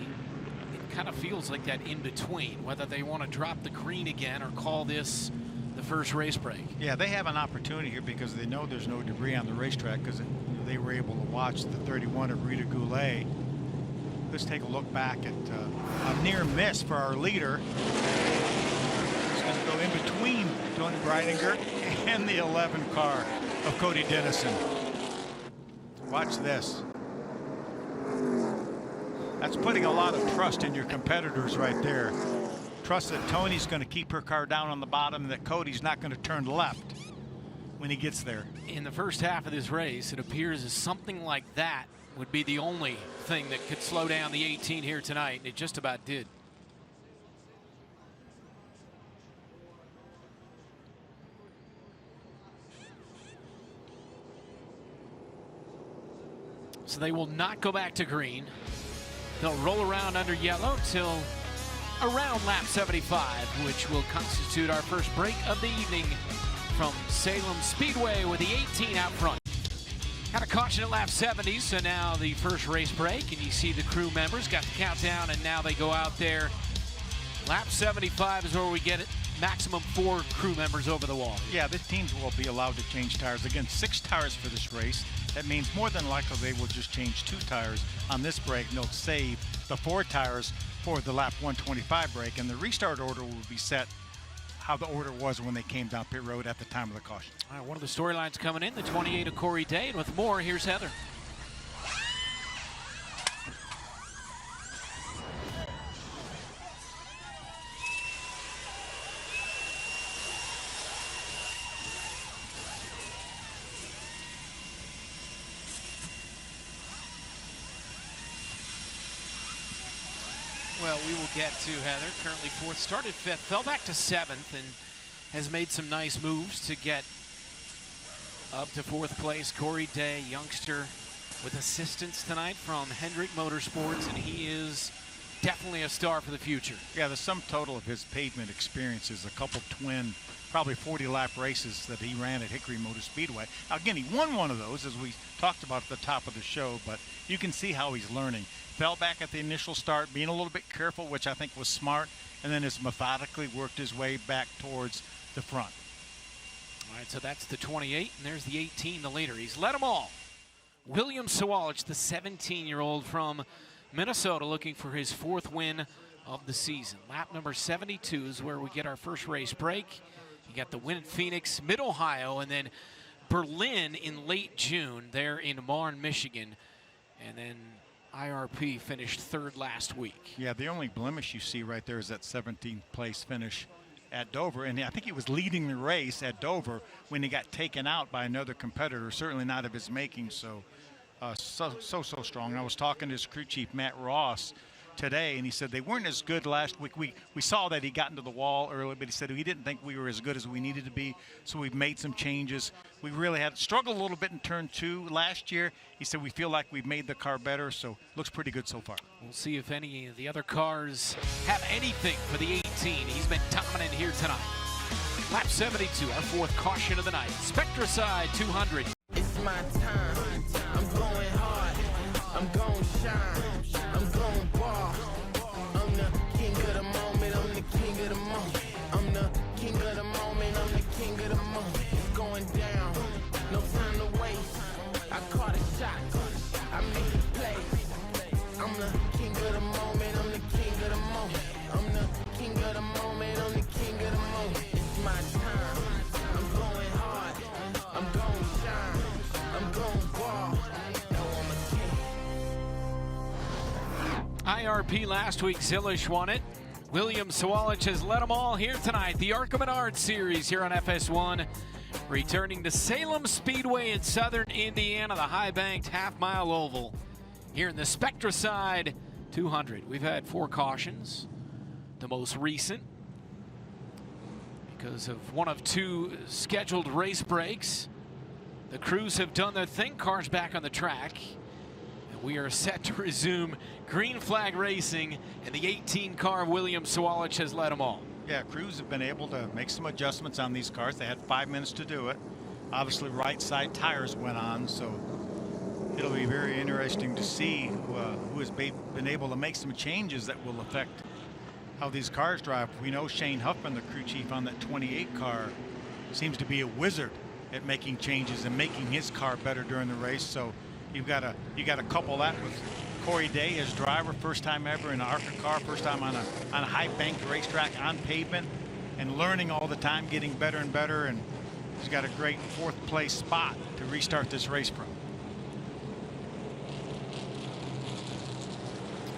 kind of feels like that in between, whether they want to drop the green again or call this the first race break. Yeah, they have an opportunity here because they know there's no debris on the racetrack because they were able to watch the 31 of Rita Goulet. Let's take a look back at a near miss for our leader. It's going to go in between Tony Breidinger and the 11 car of Cody Dennison. Watch this. That's putting a lot of trust in your competitors right there. Trust that Tony's going to keep her car down on the bottom and that Cody's not going to turn left when he gets there. In the first half of this race, it appears as something like that would be the only thing that could slow down the 18 here tonight, and it just about did. So they will not go back to green. They'll roll around under yellow till around lap 75, which will constitute our first break of the evening from Salem Speedway with the 18 out front. Had a caution at lap 70, so now the first race break, and you see the crew members got the countdown, and now they go out there. Lap 75 is where we get it. Maximum 4 crew members over the wall. Yeah, the teams will be allowed to change tires. Again, 6 tires for this race. That means more than likely they will just change 2 tires on this break, and they'll save the 4 tires for the lap 125 break, and the restart order will be set how the order was when they came down pit road at the time of the caution. All right, one of the storylines coming in, the 28 of Corey Day, and with more, here's Heather. Well, we will get to Heather, currently 4th, started 5th, fell back to 7th, and has made some nice moves to get up to 4th place. Corey Day, youngster, with assistance tonight from Hendrick Motorsports, and he is definitely a star for the future. Yeah, the sum total of his pavement experience is a couple twin, probably 40-lap races that he ran at Hickory Motor Speedway. Now, again, he won one of those, as we talked about at the top of the show, but you can see how he's learning. Fell back at the initial start, being a little bit careful, which I think was smart, and then has methodically worked his way back towards the front. All right, so that's the 28, and there's the 18, the leader. He's led them all. William Sawalich, the 17-year-old from Minnesota, looking for his 4th win of the season. Lap number 72 is where we get our first race break. You got the win at Phoenix, Mid-Ohio, and then Berlin in late June there in Marne, Michigan. And then IRP finished 3rd last week. Yeah, the only blemish you see right there is that 17th place finish at Dover, and I think he was leading the race at Dover when he got taken out by another competitor, certainly not of his making. So so strong. And I was talking to his crew chief Matt Ross today, and he said they weren't as good last week. We saw that he got into the wall early, but he said he didn't think we were as good as we needed to be, so we've made some changes. We really had struggled a little bit in turn 2 last year. He said we feel like we've made the car better, so looks pretty good so far. We'll see if any of the other cars have anything for the 18. He's been dominant here tonight. Lap 72, our 4th caution of the night. Spectracide 200. It's my time. I'm going hard. I'm going shine. I'm going ball. I'm the king of the moment. I'm the king of the moment. I'm the king of the moment. I'm the king of the moment. It's going down. No time to waste. I caught a shot. I made a play. I'm the king of the moment. I'm the king of the moment. I'm the king of the moment. I'm the king of the moment. It's my time. I'm going hard. I'm going shine. I'm going ball. No, I'm a king. IRP last week, Zilish won it. William Sawalich has led them all here tonight. The ARCA Menards Series here on FS1. Returning to Salem Speedway in southern Indiana, the high-banked half-mile oval here in the Spectracide 200. We've had 4 cautions, the most recent because of one of 2 scheduled race breaks. The crews have done their thing, cars back on the track. And We are set to resume green flag racing, and the 18 car of William Sawalich has led them all. Yeah, crews have been able to make some adjustments on these cars. They had 5 minutes to do it. Obviously, right side tires went on, so it'll be very interesting to see who has been able to make some changes that will affect how these cars drive. We know Shane Huffman, the crew chief on that 28 car, seems to be a wizard at making changes and making his car better during the race. So you got to couple that with Corey Day, his driver, first time ever in an ARCA car, first time on a high banked racetrack on pavement, and learning all the time, getting better and better, and he's got a great 4th place spot to restart this race from.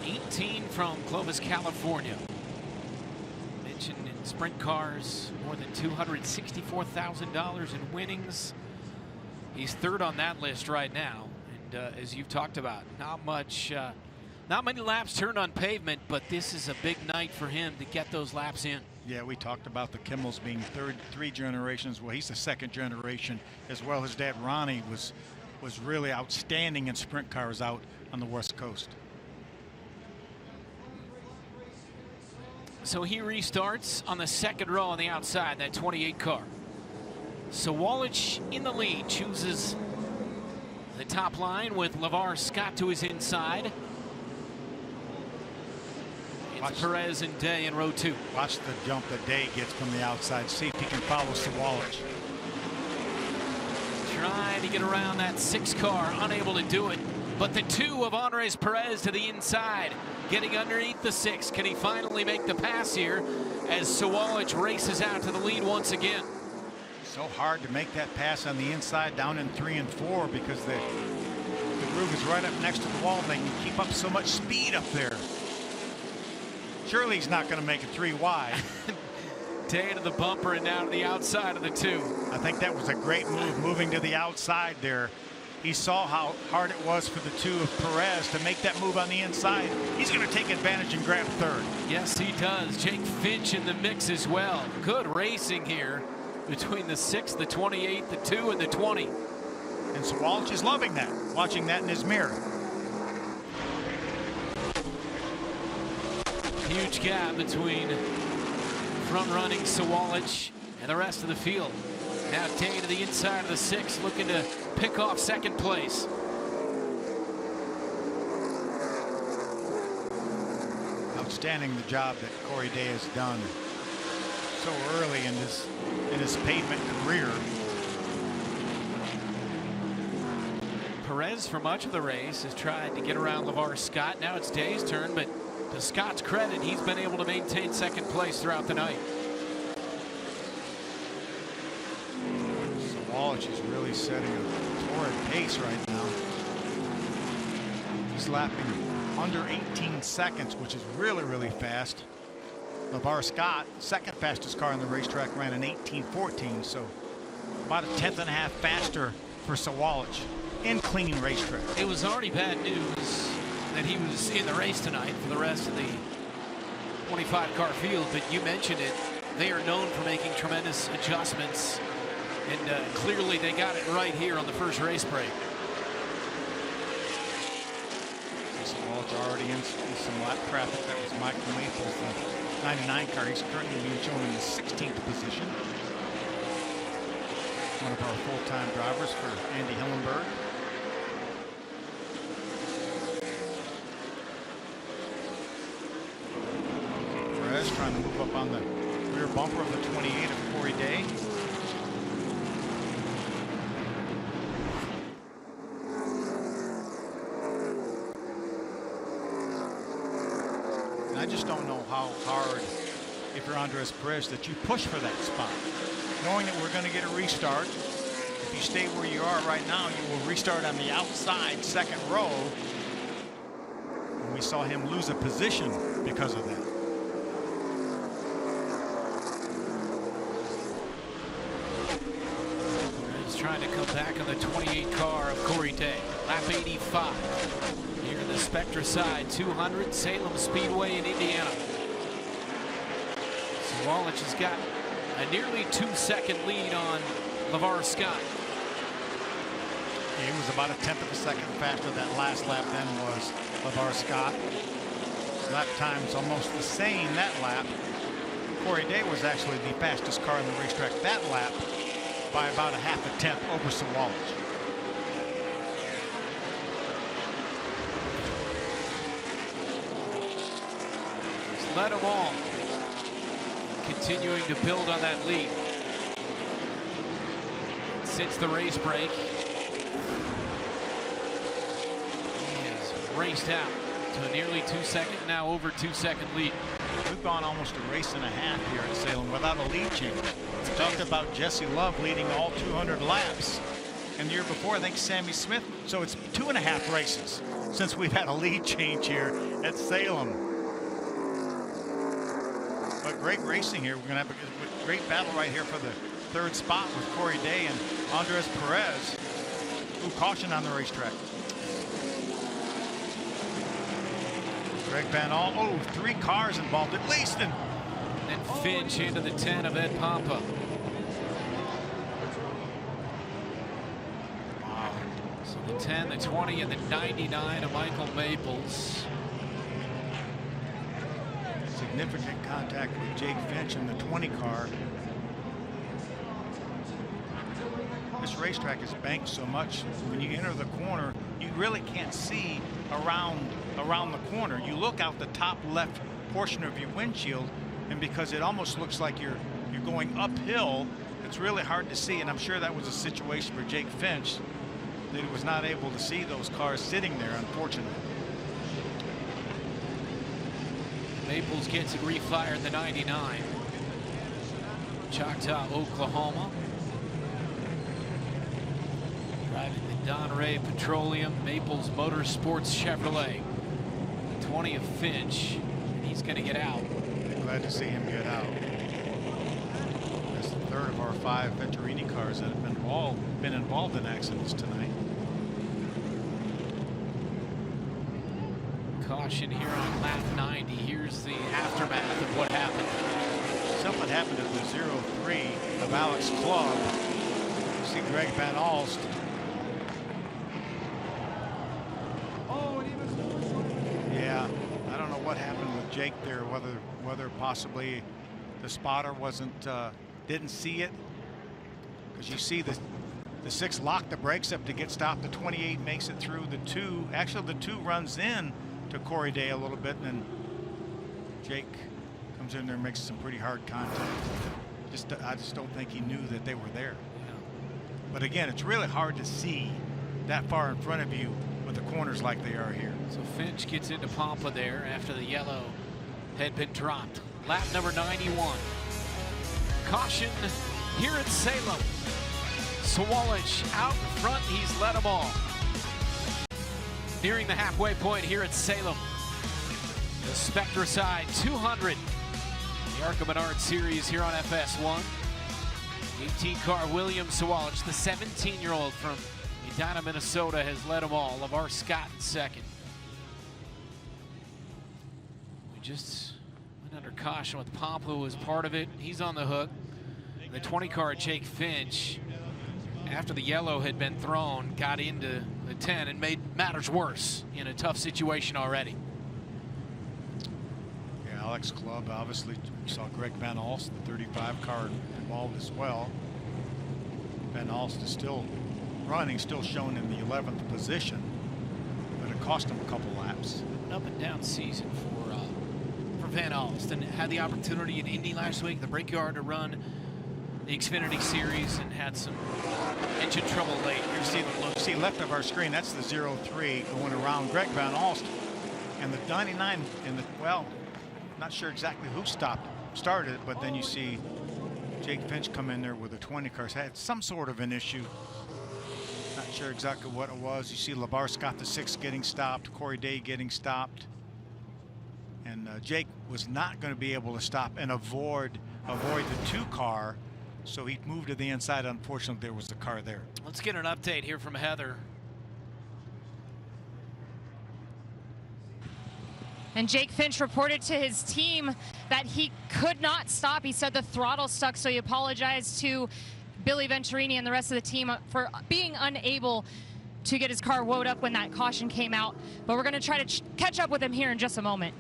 18 from Clovis, California. Mentioned in sprint cars, more than $264,000 in winnings. He's 3rd on that list right now. And as you've talked about, not many laps turned on pavement, but this is a big night for him to get those laps in. Yeah, we talked about the Kimmels being 3 generations. Well, he's the 2nd generation as well. His dad Ronnie was really outstanding in sprint cars out on the West Coast. So he restarts on the 2nd row on the outside, that 28 car. Sawalich in the lead, chooses the top line with LeVar Scott to his inside. It's Perez and Day in row 2. Watch the jump that Day gets from the outside. See if he can follow Sawalich. Trying to get around that 6 car, unable to do it. But the 2 of Andres Perez to the inside, getting underneath the 6. Can he finally make the pass here as Sawalich races out to the lead once again? So hard to make that pass on the inside down in 3 and 4 because the groove is right up next to the wall. They can keep up so much speed up there. Surely he's not going to make it 3 wide. Day to the bumper and down to the outside of the 2. I think that was a great move, moving to the outside there. He saw how hard it was for the 2 of Perez to make that move on the inside. He's going to take advantage and grab 3rd. Yes, he does. Jake Finch in the mix as well. Good racing here between the 6, the 28, the 2, and the 20. And Sawalich is loving that, watching that in his mirror. Huge gap between front-running Sawalich and the rest of the field. Now Day to the inside of the 6, looking to pick off 2nd place. Outstanding the job that Corey Day has done so early in his pavement career. Perez, for much of the race, has tried to get around LeVar Scott. Now it's Day's turn, but to Scott's credit, he's been able to maintain 2nd place throughout the night. Sawalich is really setting a torrid pace right now. He's lapping under 18 seconds, which is really, really fast. LeVar Scott, 2nd fastest car on the racetrack, ran an 18:14, so about a 1/10 and a half faster for Sawalich in clean racetrack. It was already bad news that he was in the race tonight for the rest of the 25 car field, but you mentioned it. They are known for making tremendous adjustments, and clearly they got it right here on the first race break. Sawalich already in some lap traffic. That was Michael Maples, the 99 car. He's currently being shown in the 16th position. One of our full-time drivers for Andy Hillenberg. Perez trying to move up on the rear bumper of the 28 of Corey Day. And I just don't know how hard, if you're Andres Perez, that you push for that spot. Knowing that we're going to get a restart. If you stay where you are right now, you will restart on the outside 2nd row. And we saw him lose a position because of that. He's trying to come back on the 28 car of Corey Day. Lap 85 here in the Spectra side, 200 Salem Speedway in Indiana. Sawalich has got a nearly 2-second lead on LeVar Scott. He was about a 1/10 of a second faster that last lap than was LeVar Scott. Lap time's almost the same that lap. Corey Day was actually the fastest car in the racetrack that lap by about a 1/2 a 10th over Sawalich. Just let them all. Continuing to build on that lead. Since the race break, he has raced out to a nearly 2-second, now over 2-second lead. We've gone almost a race and a half here at Salem without a lead change. We talked about Jesse Love leading all 200 laps. And the year before, I think Sammy Smith. So it's 2.5 races since we've had a lead change here at Salem. But great racing here. We're going to have a great battle right here for the 3rd spot with Corey Day and Andres Perez, who cautioned on the racetrack. Greg Van All, 3 cars involved at least. And Finch into the 10 of Ed Pampa. Wow. So the 10, the 20, and the 99 of Michael Maples. Significant contact with Jake Finch in the 20 car. This racetrack is banked so much. When you enter the corner, you really can't see around the corner. You look out the top left portion of your windshield, and because it almost looks like you're going uphill, it's really hard to see. And I'm sure that was a situation for Jake Finch, that he was not able to see those cars sitting there, unfortunately. Maples gets it refired, the 99. Choctaw, Oklahoma. Driving the Don Ray Petroleum Maples Motorsports Chevrolet. The 20 of Finch, and he's going to get out. Glad to see him get out. That's the 3rd of our 5 Venturini cars that have been involved in accidents tonight. Caution here on lap 90. Here's the aftermath of what happened. Something happened at the 03 of Alex Club. You see Greg Van Alst. Yeah, I don't know what happened with Jake there, whether possibly the spotter didn't see it, because you see the 6 locked the brakes up to get stopped. The 28 makes it through. The 2, actually the 2 runs in to Corey Day a little bit, and then Jake comes in there and makes some pretty hard contact. I just don't think he knew that they were there. Yeah. But again, it's really hard to see that far in front of you with the corners like they are here. So Finch gets into Pampa there after the yellow had been dropped. Lap number 91. Caution here at Salem. Sawalich out in front. He's led them all. Nearing the halfway point here at Salem. The Spectracide 200. The ARCA Menards Series here on FS1. 18-car William Sawalich, the 17-year-old from Edina, Minnesota, has led them all. LeVar Scott in 2nd. We just went under caution with Pampa, who was part of it. He's on the hook. The 20-car Jake Finch, after the yellow had been thrown, got into the 10 and made matters worse in a tough situation already. Yeah, Alex Club, obviously, we saw Greg Van Alst, the 35 car, involved as well. Van Alst is still running, still shown in the 11th position, but it cost him a couple laps. An up and down season for Van Alst, and had the opportunity in Indy last week, the Brickyard, to run the Xfinity Series, and had some engine trouble late. You see left of our screen, that's the 03 going around Greg Van Alst, and the 99 in the, well, not sure exactly who started it, but then you see Jake Finch come in there with the 20 cars. Had some sort of an issue. Not sure exactly what it was. You see LeVar Scott, the 6, getting stopped, Corey Day getting stopped, and Jake was not going to be able to stop and avoid the 2 car. So he moved to the inside. Unfortunately, there was a car there. Let's get an update here from Heather. And Jake Finch reported to his team that he could not stop. He said the throttle stuck, so he apologized to Billy Venturini and the rest of the team for being unable to get his car woed up when that caution came out, but we're going to try to catch up with him here in just a moment.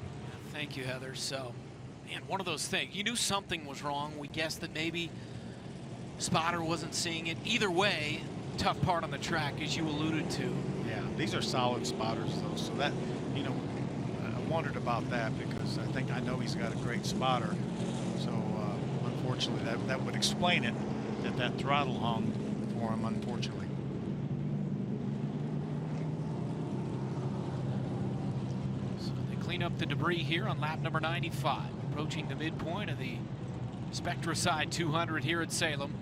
Thank you, Heather. So, man, one of those things. You knew something was wrong. We guessed that maybe spotter wasn't seeing it. Either way, tough part on the track, as you alluded to. Yeah, these are solid spotters, though. So that, you know, I wondered about that because I know he's got a great spotter. So, unfortunately, that would explain it, that throttle hung for him, unfortunately. So they clean up the debris here on lap number 95, approaching the midpoint of the Spectracide 200 here at Salem.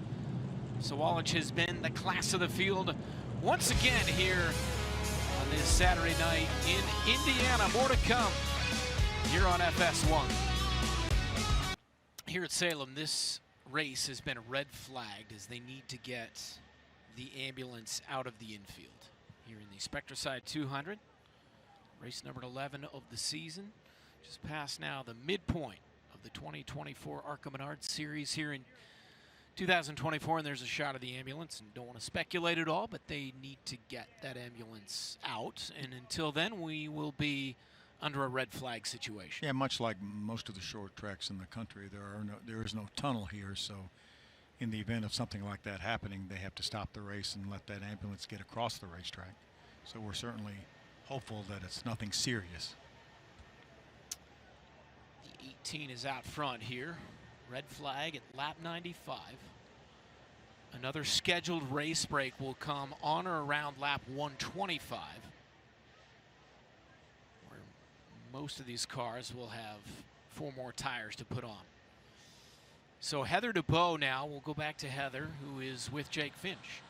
Sawalich has been the class of the field once again here on this Saturday night in Indiana. More to come here on FS1. Here at Salem, this race has been red flagged as they need to get the ambulance out of the infield. Here in the Spectracide 200, race number 11 of the season. Just past now the midpoint of the 2024 ARCA Menards Series here in 2024, and there's a shot of the ambulance, and don't want to speculate at all, but they need to get that ambulance out, and until then we will be under a red flag situation. Yeah, much like most of the short tracks in the country, there is no tunnel here, so in the event of something like that happening, they have to stop the race and let that ambulance get across the racetrack. So we're certainly hopeful that it's nothing serious. The 18 is out front here. Red flag at lap 95. Another scheduled race break will come on or around lap 125, where most of these cars will have 4 more tires to put on. So Heather DeBow now, we'll go back to Heather, who is with Jake Finch.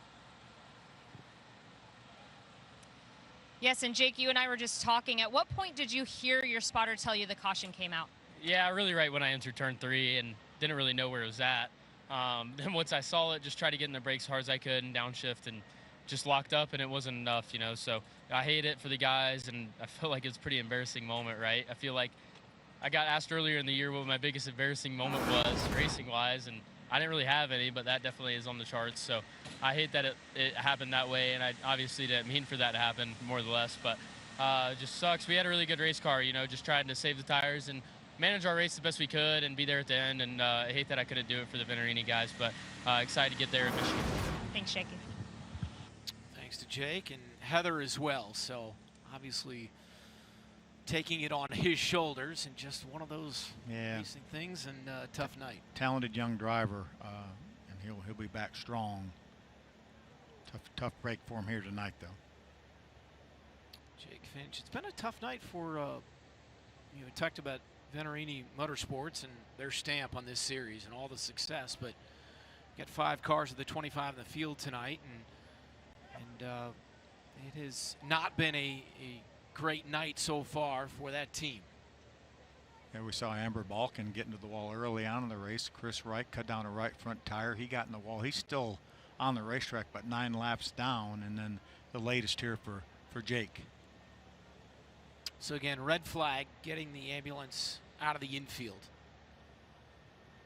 Yes, and Jake, you and I were just talking. At what point did you hear your spotter tell you the caution came out? Yeah, really right when I entered turn 3 and didn't really know where it was at. Then once I saw it, just tried to get in the brakes as hard as I could and downshift and just locked up, and it wasn't enough, you know. So I hate it for the guys, and I feel like it's a pretty embarrassing moment, right? I feel like I got asked earlier in the year what my biggest embarrassing moment was racing-wise, and I didn't really have any, but that definitely is on the charts. So I hate that it happened that way, and I obviously didn't mean for that to happen, more or less, but it just sucks. We had a really good race car, you know, just trying to save the tires and manage our race the best we could and be there at the end, and I hate that I couldn't do it for the Venerini guys, but excited to get there in Michigan. Thanks, Jake. Thanks to Jake and Heather as well. So obviously taking it on his shoulders, and just one of those racing things, and a tough night. Talented young driver, and he'll be back strong. Tough break for him here tonight, though. Jake Finch. It's been a tough night for we talked about Venerini Motorsports and their stamp on this series and all the success, but got 5 cars of the 25 in the field tonight, and it has not been a great night so far for that team. Yeah, we saw Amber Balcaen get into the wall early on in the race. Chris Wright cut down a right front tire. He got in the wall. He's still on the racetrack, but 9 laps down, and then the latest here for Jake. So again, red flag, getting the ambulance out of the infield.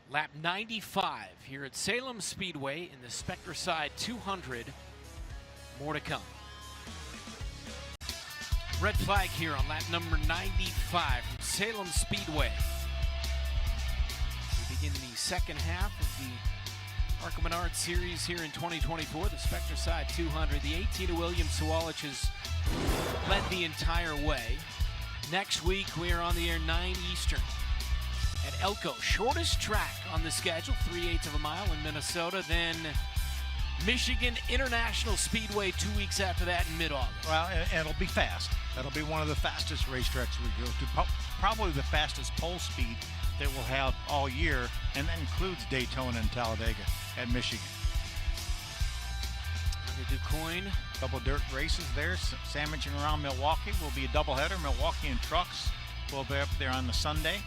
Lap 95 here at Salem Speedway in the Spectracide 200. More to come. Red flag here on lap number 95 from Salem Speedway. We begin the second half of the ARCA Menards Series here in 2024, the Spectracide 200. The 18 of William Sawalich has led the entire way. Next week, we are on the air 9 Eastern at Elko. Shortest track on the schedule, 3/8 of a mile in Minnesota. Then Michigan International Speedway 2 weeks after that in mid-August. Well, and it'll be fast. That'll be one of the fastest racetracks we go to. Probably the fastest pole speed that we'll have all year, and that includes Daytona and Talladega at Michigan. The DuQuoin. Couple dirt races there, sandwiching around Milwaukee. Will be a doubleheader. Milwaukee and trucks will be up there on the Sunday.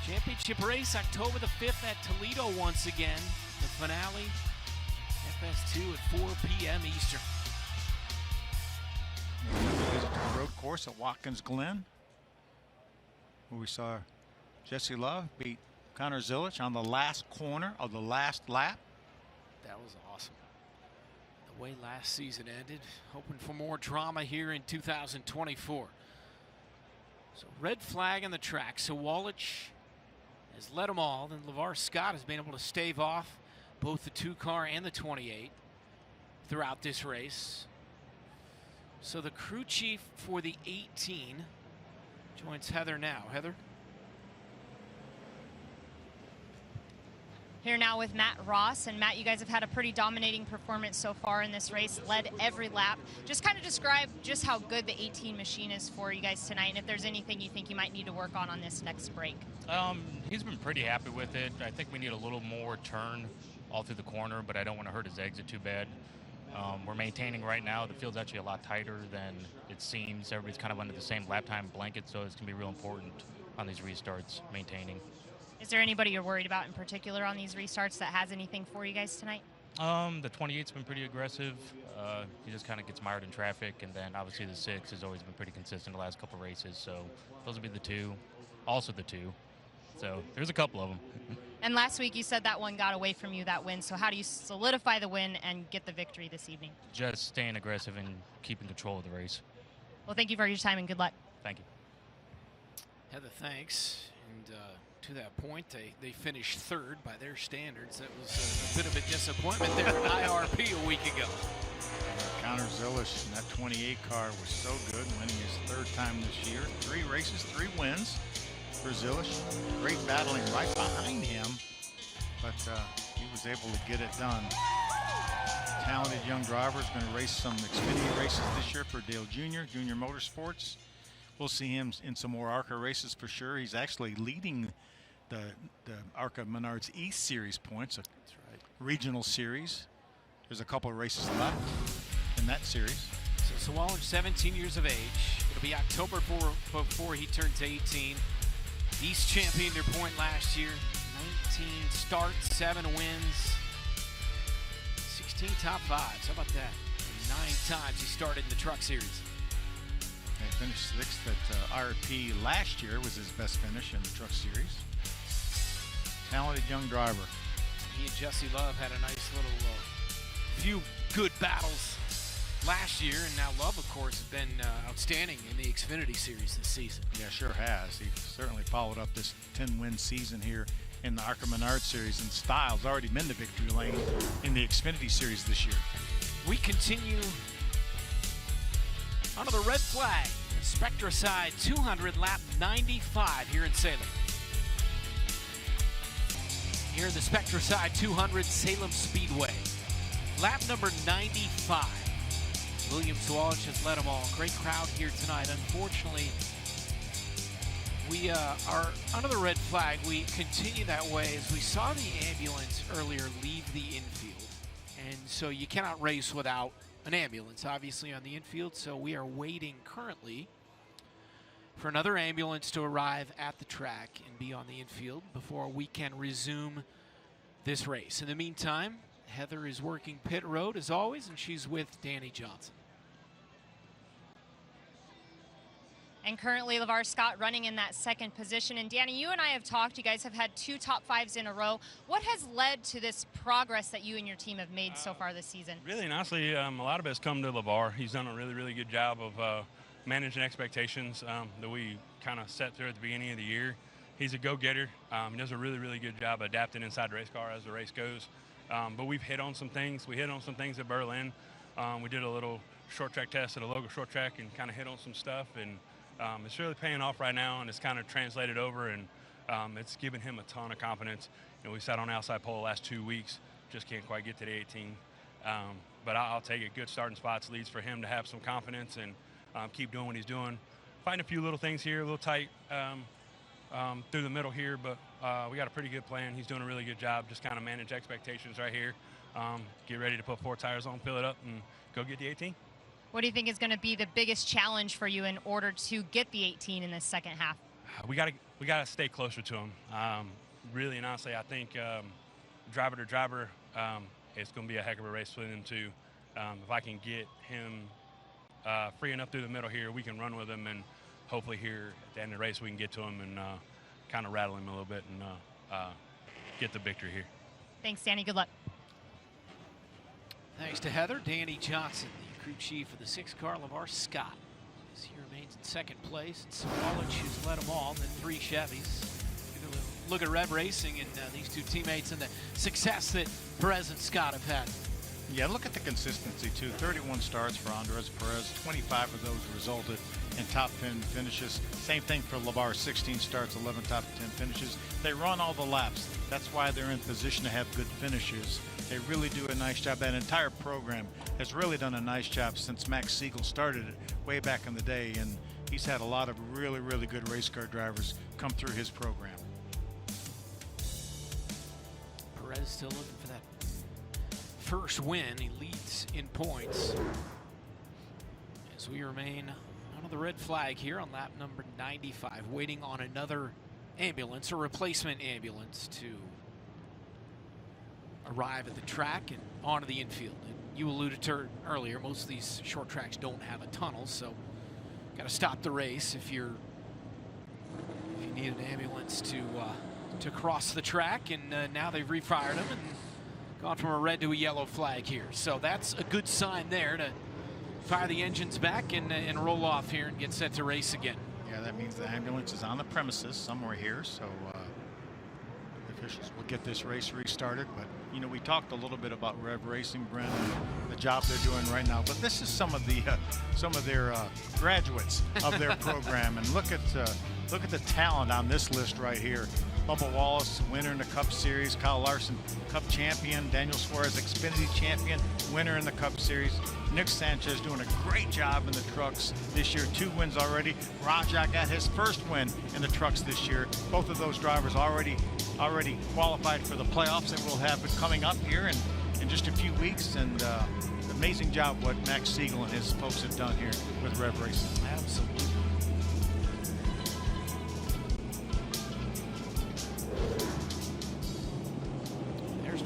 Championship race October the 5th at Toledo once again. The finale, FS2 at 4 p.m. Eastern. Visit to the road course at Watkins Glen, where we saw Jesse Love beat Connor Zilich on the last corner of the last lap. That was awesome. The way last season ended, hoping for more drama here in 2024. So red flag on the track. Sawalich has led them all. Then LeVar Scott has been able to stave off both the 2-car and the 28 throughout this race. So the crew chief for the 18 joins Heather now. Heather? Here now with Matt Ross. And Matt, you guys have had a pretty dominating performance so far in this race, led every lap. Just kind of describe just how good the 18 machine is for you guys tonight, and if there's anything you think you might need to work on this next break. He's been pretty happy with it. I think we need a little more turn all through the corner, but I don't want to hurt his exit too bad. We're maintaining right now. The field's actually a lot tighter than it seems. Everybody's kind of under the same lap time blanket, so it's going to be real important on these restarts, maintaining. Is there anybody you're worried about in particular on these restarts that has anything for you guys tonight? The 28's been pretty aggressive. He just kind of gets mired in traffic, and then obviously the 6 has always been pretty consistent the last couple races, so those would be the 2. Also the 2. So there's a couple of them. And last week you said that one got away from you, that win. So how do you solidify the win and get the victory this evening? Just staying aggressive and keeping control of the race. Well, thank you for your time and good luck. Thank you. Heather, thanks. And to that point, they finished third by their standards. That was a bit of a disappointment there at IRP a week ago. Connor Zilish in that 28 car was so good, winning his 3rd time this year. 3 races, 3 wins for Zilish. Great battling right behind him, but he was able to get it done. Talented young driver is going to race some Xfinity races this year for Dale Jr., Junior Motorsports. We'll see him in some more ARCA races for sure. He's actually leading the ARCA Menards East Series points, a regional series. There's a couple of races left in that series. So Sawalich, 17 years of age. It'll be October before he turns 18. East champion their point last year. 19 starts, 7 wins, 16 top 5s. How about that? 9 times he started in the Truck Series. He finished 6th at IRP last year, was his best finish in the Truck Series. Talented young driver. He and Jesse Love had a nice little few good battles last year, and now Love, of course, has been outstanding in the Xfinity Series this season. Yeah, sure has. He certainly followed up this 10-win season here in the ARCA Menards Series, and Styles already been to victory lane in the Xfinity Series this year. We continue onto the red flag, Spectracide 200, lap 95 here in Salem. Here in the Spectracide 200 Salem Speedway, lap number 95. William Sawalich has led them all. Great crowd here tonight. Unfortunately, we are under the red flag. We continue that way as we saw the ambulance earlier leave the infield. And so you cannot race without an ambulance, obviously, on the infield. So we are waiting currently for another ambulance to arrive at the track and be on the infield before we can resume this race. In the meantime, Heather is working pit road as always, and she's with Danny Johnson. And currently LeVar Scott running in that 2nd position. And Danny, you and I have talked. You guys have had 2 top 5s in a row. What has led to this progress that you and your team have made so far this season? Really, and honestly, a lot of it's come to LeVar. He's done a really, really good job of managing expectations that we kind of set through at the beginning of the year. He's a go-getter. He does a really, really good job adapting inside the race car as the race goes. But we've hit on some things. We hit on some things at Berlin. We did a little short track test at a local short track and kind of hit on some stuff. And it's really paying off right now, and it's kind of translated over, and it's given him a ton of confidence. You know, we sat on the outside pole the last 2 weeks, just can't quite get to the 18. But I'll take it. Good starting spots leads for him to have some confidence and keep doing what he's doing. Find a few little things here, a little tight through the middle here, but we got a pretty good plan. He's doing a really good job. Just kind of manage expectations right here. Get ready to put 4 tires on, fill it up, and go get the 18. What do you think is going to be the biggest challenge for you in order to get the 18 in the second half? We gotta stay closer to him. Really and honestly, I think driver to driver, it's going to be a heck of a race for them too. If I can get him free enough through the middle here, we can run with him, and hopefully here at the end of the race we can get to him and kind of rattle him a little bit and get the victory here. Thanks, Danny. Good luck. Thanks to Heather. Danny Johnson, the crew chief of the 6 car, LeVar Scott, as he remains in second place. And Sawalich has led them all, and then 3 Chevys. Look at Rev Racing and these 2 teammates and the success that Perez and Scott have had. Yeah, look at the consistency, too. 31 starts for Andres Perez. 25 of those resulted in top 10 finishes. Same thing for LeVar, 16 starts, 11 top 10 finishes. They run all the laps. That's why they're in position to have good finishes. They really do a nice job. That entire program has really done a nice job since Max Siegel started it way back in the day, and he's had a lot of really, really good race car drivers come through his program. Perez still looking for that first win. He leads in points as we remain under the red flag here on lap number 95, waiting on another ambulance, a replacement ambulance, to arrive at the track and onto the infield. And you alluded to earlier, most of these short tracks don't have a tunnel, so got to stop the race if you need an ambulance to cross the track. And now they've refired them and gone from a red to a yellow flag here. So that's a good sign there to fire the engines back and roll off here and get set to race again. Yeah, that means the ambulance is on the premises somewhere here, so the officials will get this race restarted. But, you know, we talked a little bit about Rev Racing, Brent, the job they're doing right now. But this is some of their graduates of their program. And look at the talent on this list right here. Bubba Wallace, winner in the Cup Series. Kyle Larson, Cup champion. Daniel Suarez, Xfinity champion, winner in the Cup Series. Nick Sanchez doing a great job in the trucks this year. 2 wins already. Rajah got his first win in the trucks this year. Both of those drivers already qualified for the playoffs that we'll have coming up here in just a few weeks. And amazing job what Max Siegel and his folks have done here with Rev Racing. Absolutely.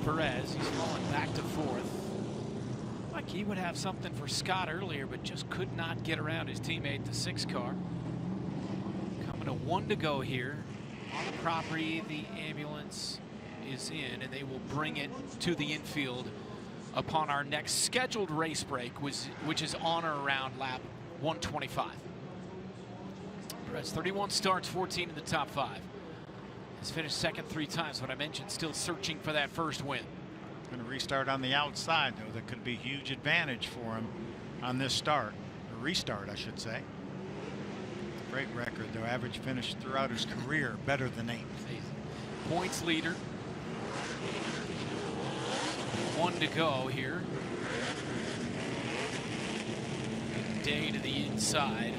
Perez, he's falling back to 4th. Like he would have something for Scott earlier, but just could not get around his teammate, the 6 car. Coming to 1 to go here. On the property, the ambulance is in, and they will bring it to the infield upon our next scheduled race break, which is on or around lap 125. Perez, 31 starts, 14 in the top 5. Has finished second 3 times, but I mentioned still searching for that first win. Going to restart on the outside, though. That could be a huge advantage for him on this start, or restart, I should say. Great record. Their average finish throughout his career better than 8th. Points leader. 1 to go here. Day to the inside.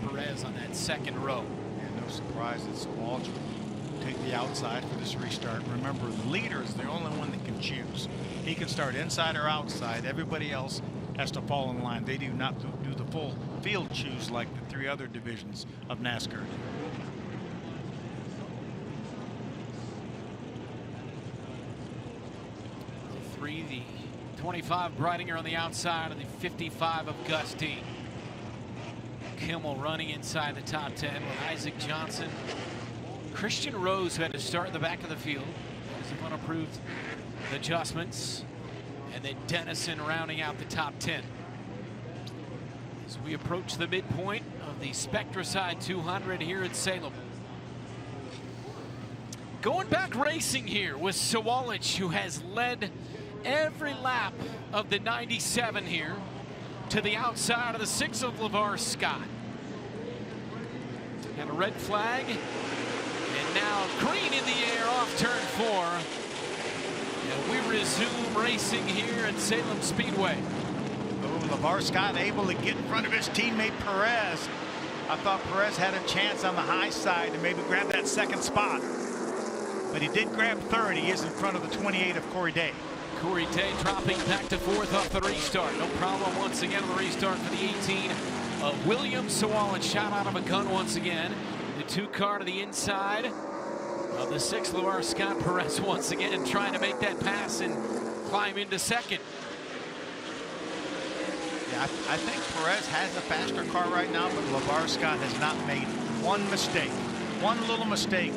Perez on that second row. And no surprise that Sawalich will take the outside for this restart. Remember, the leader is the only one that can choose. He can start inside or outside. Everybody else has to fall in line. They do not do the full field choose like the 3 other divisions of NASCAR. The 25 Breidinger on the outside, and the 55 of Gus Dean. Kimmel running inside the top 10 with Isaac Johnson. Christian Rose, who had to start in the back of the field because of unapproved adjustments. And then Dennison rounding out the top 10. As we approach the midpoint of the Spectracide 200 here at Salem. Going back racing here with Sawalich, who has led every lap of the 97 here to the outside of the 6 of LeVar Scott. And a red flag, and now green in the air off turn 4. And we resume racing here at Salem Speedway. Oh, LeVar Scott able to get in front of his teammate Perez. I thought Perez had a chance on the high side to maybe grab that second spot. But he did grab third. He is in front of the 28 of Corey Day. Corey Day dropping back to 4th off the restart. No problem once again on the restart for the 18 of William Sawalich. Shot out of a gun once again. The 2 car to the inside of the 6 LeVar Scott. Perez once again trying to make that pass and climb into second. Yeah, I think Perez has a faster car right now, but LeVar Scott has not made one mistake. One little mistake,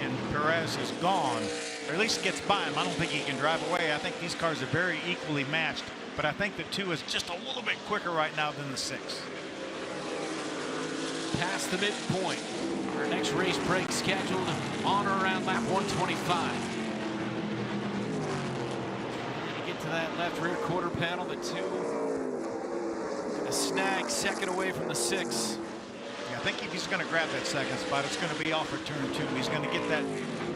and Perez is gone or at least gets by him. I don't think he can drive away. I think these cars are very equally matched, but I think the 2 is just a little bit quicker right now than the 6. Past the midpoint. Our next race break scheduled on or around lap 125. To get to that left rear quarter panel, the 2 a snag second away from the 6. Yeah, I think if he's going to grab that second spot, it's going to be off of turn 2. He's going to get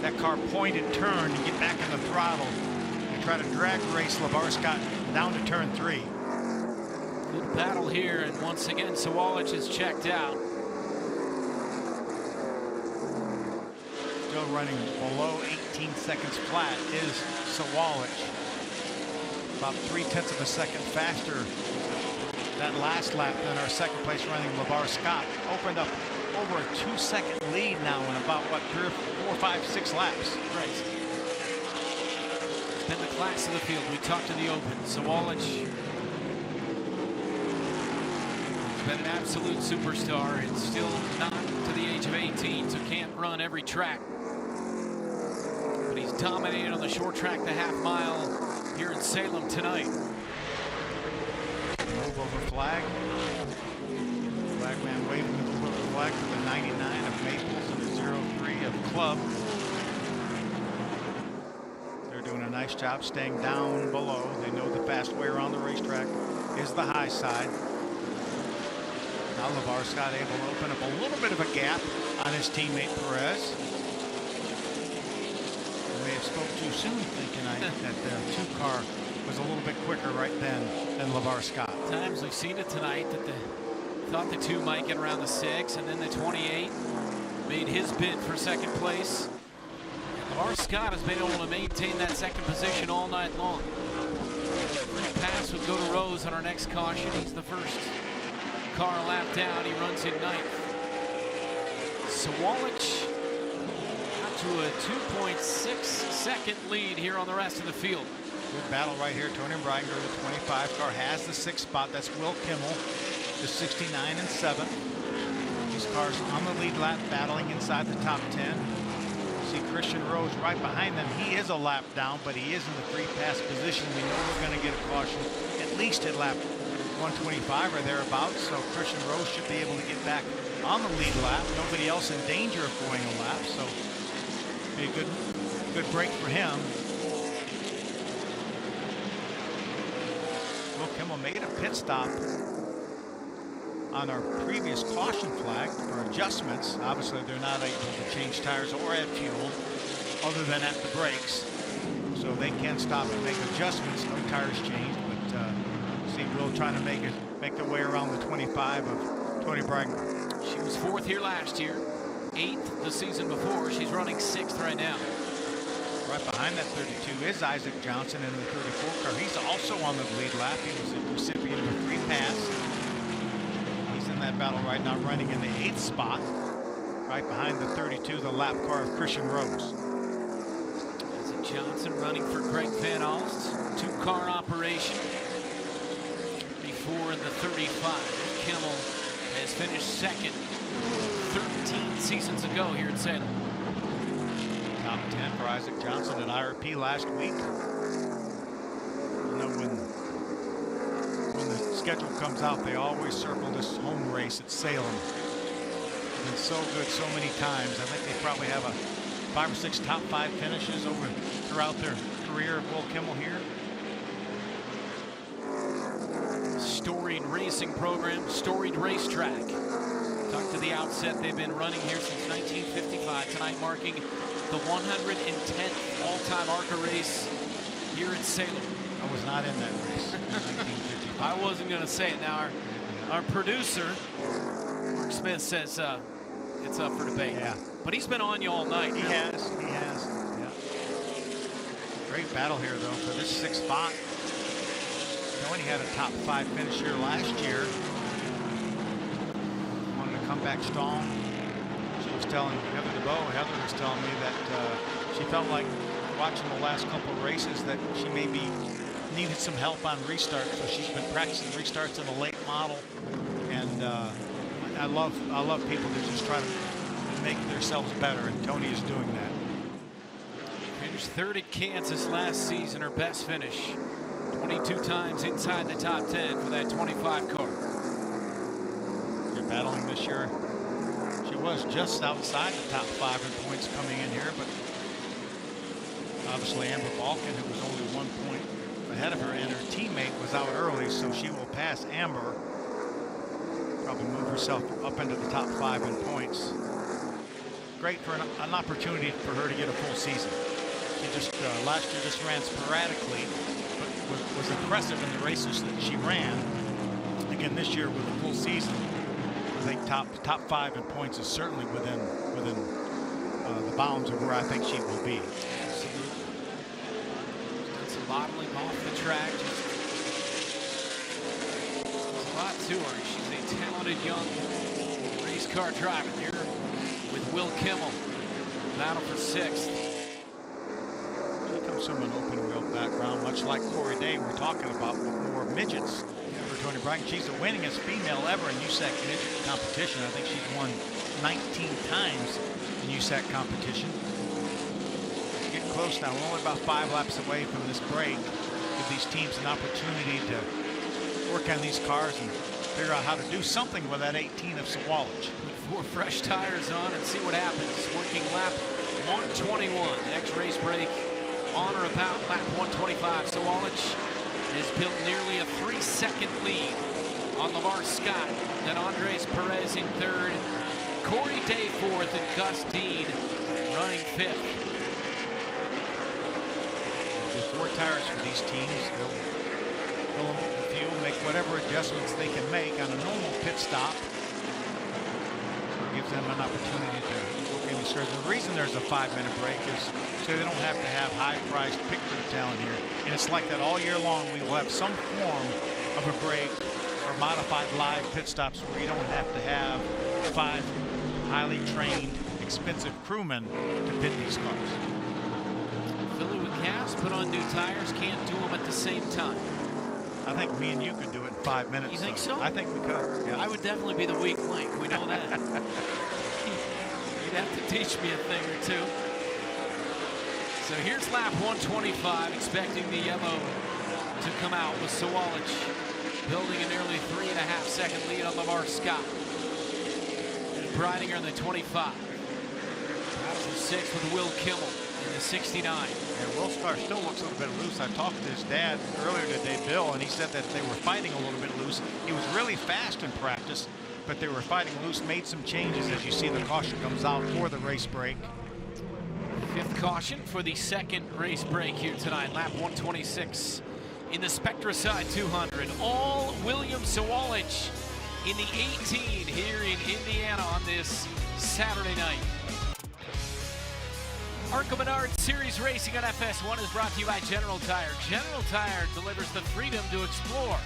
that car pointed turn and get back in the throttle and try to drag race LeVar Scott down to turn 3. Good battle here, and once again, Sawalich is checked out. Still running below 18 seconds flat is Sawalich. About 0.3 of a second faster that last lap than our second place running LeVar Scott. Opened up over a 2-second lead now in about, what, 3 or 4, 5, 6 laps. Right. It's been the class of the field. We talked to the open. Sawalich has been an absolute superstar and still not to the age of 18, so can't run every track. But he's dominated on the short track, the half mile here in Salem tonight. Move over flag. Flagman waving the move over flag for the 99 of Maples and the 03 of Club. They're doing a nice job staying down below. They know the fast way around the racetrack is the high side. Now LeVar Scott able to open up a little bit of a gap on his teammate Perez. I may have spoke too soon thinking that the 2 car was a little bit quicker right then than LeVar Scott. Times we've seen it tonight that thought the 2 might get around the 6, and then the 28 made his bid for second place. LeVar Scott has been able to maintain that second position all night long. Free pass would go to Rose on our next caution. He's the first car lap down. He runs in 9th. Sawalich got to a 2.6 second lead here on the rest of the field. Good battle right here. Tony Breidinger, the 25 car, has the 6th spot. That's Will Kimmel, the 69 and 7. These cars on the lead lap battling inside the top 10. See Christian Rose right behind them. He is a lap down, but he is in the free pass position. We know we're going to get a caution at least at lap 125 or thereabouts. So Christian Rose should be able to get back on the lead lap. Nobody else in danger of going a lap. So be a good break for him. Will Kimmel made a pit stop on our previous caution flag for adjustments. Obviously, they're not able to change tires or add fuel other than at the brakes. So they can stop and make adjustments. No tires changed, but see Will trying to make their way around the 25 of Tony Breidinger. She was 4th here last year, 8th the season before. She's running 6th right now. Right behind that 32 is Isaac Johnson in the 34 car. He's also on the lead lap. He was a recipient of a free pass. He's in that battle right now, running in the 8th spot. Right behind the 32, the lap car of Christian Rose. Isaac Johnson running for Greg Van Alst. 2-car operation. 34 and the 35. Kimmel has finished 2nd 13 seasons ago here in Salem. Top 10 for Isaac Johnson at IRP last week. You know, when the schedule comes out, they always circle this home race at Salem. It's been so good so many times. I think they probably have a 5 or 6 top 5 finishes throughout their career of Will Kimmel here. Storied racing program, storied racetrack. Talked to the outset, they've been running here since 1955. Tonight marking the 110th all-time ARCA race here in Salem. I was not in that race in 1955. I wasn't going to say it. Now our producer, Mark Smith, says it's up for debate. Yeah. But he's been on you all night. He has. Yeah. Great battle here, though, for this 6th spot. Tony had a top 5 finish here last year. Wanted to come back strong. She was telling Heather Heather was telling me that she felt like watching the last couple of races that she maybe needed some help on restarts, so she's been practicing restarts in a late model. And I love people that just try to make themselves better, and Tony is doing that. Finished third at Kansas last season, her best finish. 22 times inside the top 10 for that 25 car. You're battling this year. She was just outside the top 5 in points coming in here, but obviously Amber Balcaen, who was only 1 point ahead of her, and her teammate was out early, so she will pass Amber. Probably move herself up into the top 5 in points. Great for an opportunity for her to get a full season. She just last year just ran sporadically, but was impressive in the races that she ran. Again, this year with a full season, I think top 5 in points is certainly within the bounds of where I think she will be. Absolutely. She's done some modeling off the track. There's a lot to her. She's a talented young race car driver here with Will Kimmel. Battle for 6th. She comes from an open wheel background, much like Corey Day we're talking about, with more midgets. For Tony Bracken, she's the winningest female ever in USAC midget competition. I think she's won 19 times in USAC competition. Getting close now. We're only about 5 laps away from this break. Give these teams an opportunity to work on these cars and figure out how to do something with that 18 of Sawalich. Put 4 fresh tires on and see what happens. Working lap 121. Next race break on or about lap 125. Sawalich has built nearly a 3-second lead on LeVar Scott. Then Andres Perez in 3rd. Corey Day 4th and Gus Dean running 5th. With 4 tires for these teams, they'll fill them with fuel, make whatever adjustments they can make on a normal pit stop. So it gives them an opportunity to work any surgery. The reason there's a 5-minute break is so they don't have to have high-priced picture talent here. And it's like that all year long. We will have some form of a break or modified live pit stops where you don't have to have 5 highly trained, expensive crewmen to pit these cars. Philly with gas, put on new tires, can't do them at the same time. I think me and you could do it in 5 minutes. You think so? I think we could. Yeah. I would definitely be the weak link. We know that. You'd have to teach me a thing or two. So here's lap 125, expecting the yellow to come out with Sawalich building a nearly 3.5-second lead on LeVar Scott. Breidinger in the 25. Battle for 6th with Will Kimmel in the 69. And Will's car still looks a little bit loose. I talked to his dad earlier today, Bill, and he said that they were fighting a little bit loose. He was really fast in practice, but they were fighting loose, made some changes as you see the caution comes out for the race break. 5th caution for the 2nd race break here tonight. Lap 126 in the Spectracide 200. All William Sawalich in the 18 here in Indiana on this Saturday night. ARCA Menards Series Racing on FS1 is brought to you by General Tire. General Tire delivers the freedom to explore.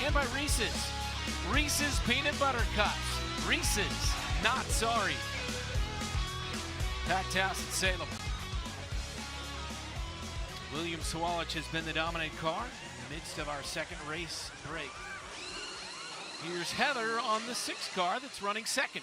And by Reese's. Reese's Peanut Butter Cups. Reese's, not sorry. Packed house at Salem. William Sawalich has been the dominant car in the midst of our 2nd race break. Here's Heather on the 6th car that's running 2nd.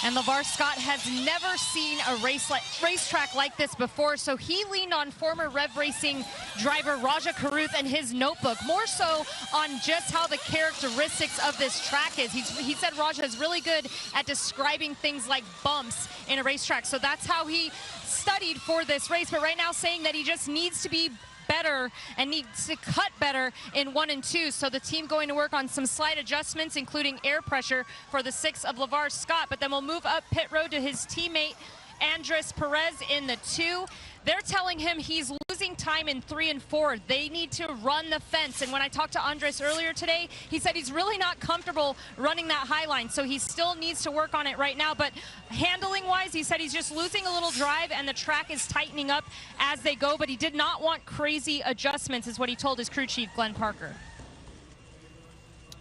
And LeVar Scott has never seen a racetrack like this before, so he leaned on former Rev Racing driver Raja Karuth and his notebook, more so on just how the characteristics of this track is. He said Raja is really good at describing things like bumps in a racetrack, so that's how he studied for this race, but right now saying that he just needs to be better and needs to cut better in 1 and 2. So the team going to work on some slight adjustments, including air pressure for the 6 of LeVar Scott. But then we'll move up pit road to his teammate Andres Perez in the 2. They're telling him he's losing time in 3 and 4. They need to run the fence. And when I talked to Andres earlier today, he said he's really not comfortable running that high line. So he still needs to work on it right now. But handling wise, he said he's just losing a little drive and the track is tightening up as they go. But he did not want crazy adjustments, is what he told his crew chief, Glenn Parker.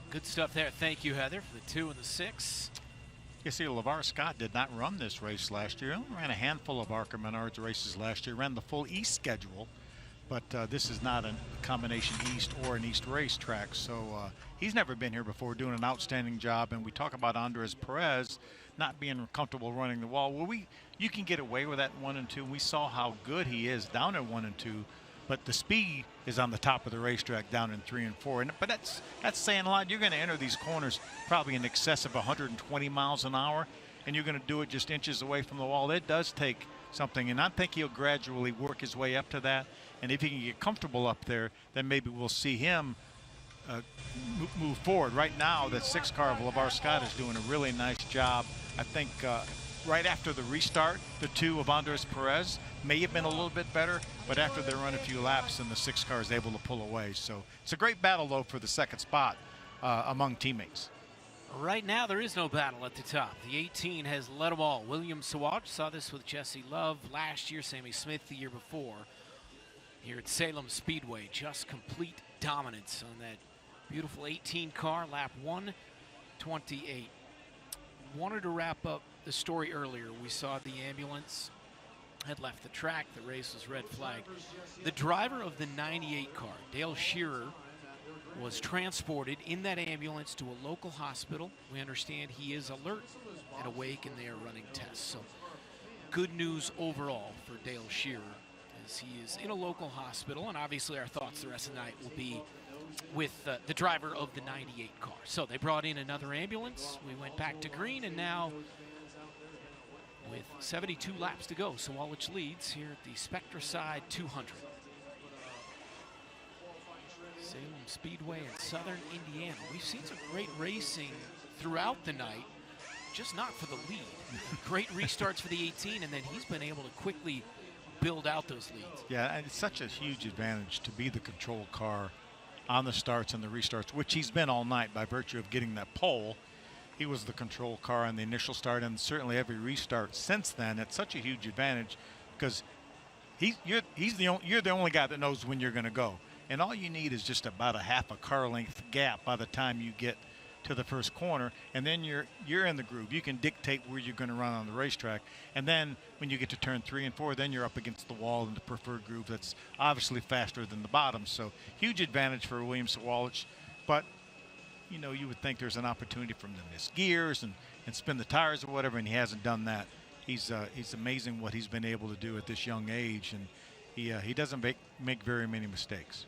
Good stuff there. Thank you, Heather, for the 2 and the 6. You see, LeVar Scott did not run this race last year. He only ran a handful of ARCA Menards races last year. Ran the full East schedule, but this is not a combination East or an East racetrack. So he's never been here before, doing an outstanding job. And we talk about Andres Perez not being comfortable running the wall. Well, you can get away with that 1 and 2. We saw how good he is down at 1 and 2, but the speed is on the top of the racetrack down in 3 and 4. But that's saying a lot. You're going to enter these corners probably in excess of 120 miles an hour, and you're going to do it just inches away from the wall. It does take something, and I think he'll gradually work his way up to that. And if he can get comfortable up there, then maybe we'll see him move forward. Right now, that 6 car of LeVar Scott is doing a really nice job. I think right after the restart, the 2 of Andres Perez may have been a little bit better, but after they run a few laps, and the 6 car is able to pull away. So it's a great battle, though, for the second spot among teammates. Right now, there is no battle at the top. The 18 has led them all. William Sawash saw this with Jesse Love last year, Sammy Smith the year before. Here at Salem Speedway, just complete dominance on that beautiful 18 car, lap 1:28. Wanted to wrap up the story earlier. We saw the ambulance had left the track. The race was red flagged. The driver of the 98 car, Dale Shearer, was transported in that ambulance to a local hospital. We understand he is alert and awake, and they are running tests. So good news overall for Dale Shearer, as he is in a local hospital. And obviously our thoughts the rest of the night will be with the driver of the 98 car. So they brought in another ambulance. We went back to green, and now with 72 laps to go, Sawalich leads here at the Spectracide 200. Salem Speedway in southern Indiana. We've seen some great racing throughout the night, just not for the lead. Great restarts for the 18, and then he's been able to quickly build out those leads. Yeah, and it's such a huge advantage to be the control car on the starts and the restarts, which he's been all night by virtue of getting that pole. He was the control car on the initial start, and certainly every restart since then. It's such a huge advantage because you're the only guy that knows when you're going to go. And all you need is just about a half a car length gap by the time you get to the first corner, and then you're in the groove. You can dictate where you're going to run on the racetrack. And then when you get to turn 3 and 4, then you're up against the wall in the preferred groove that's obviously faster than the bottom. So huge advantage for William Sawalich. But you know, you would think there's an opportunity for him to miss gears and spin the tires or whatever, and he hasn't done that. He's amazing what he's been able to do at this young age, and he doesn't make very many mistakes.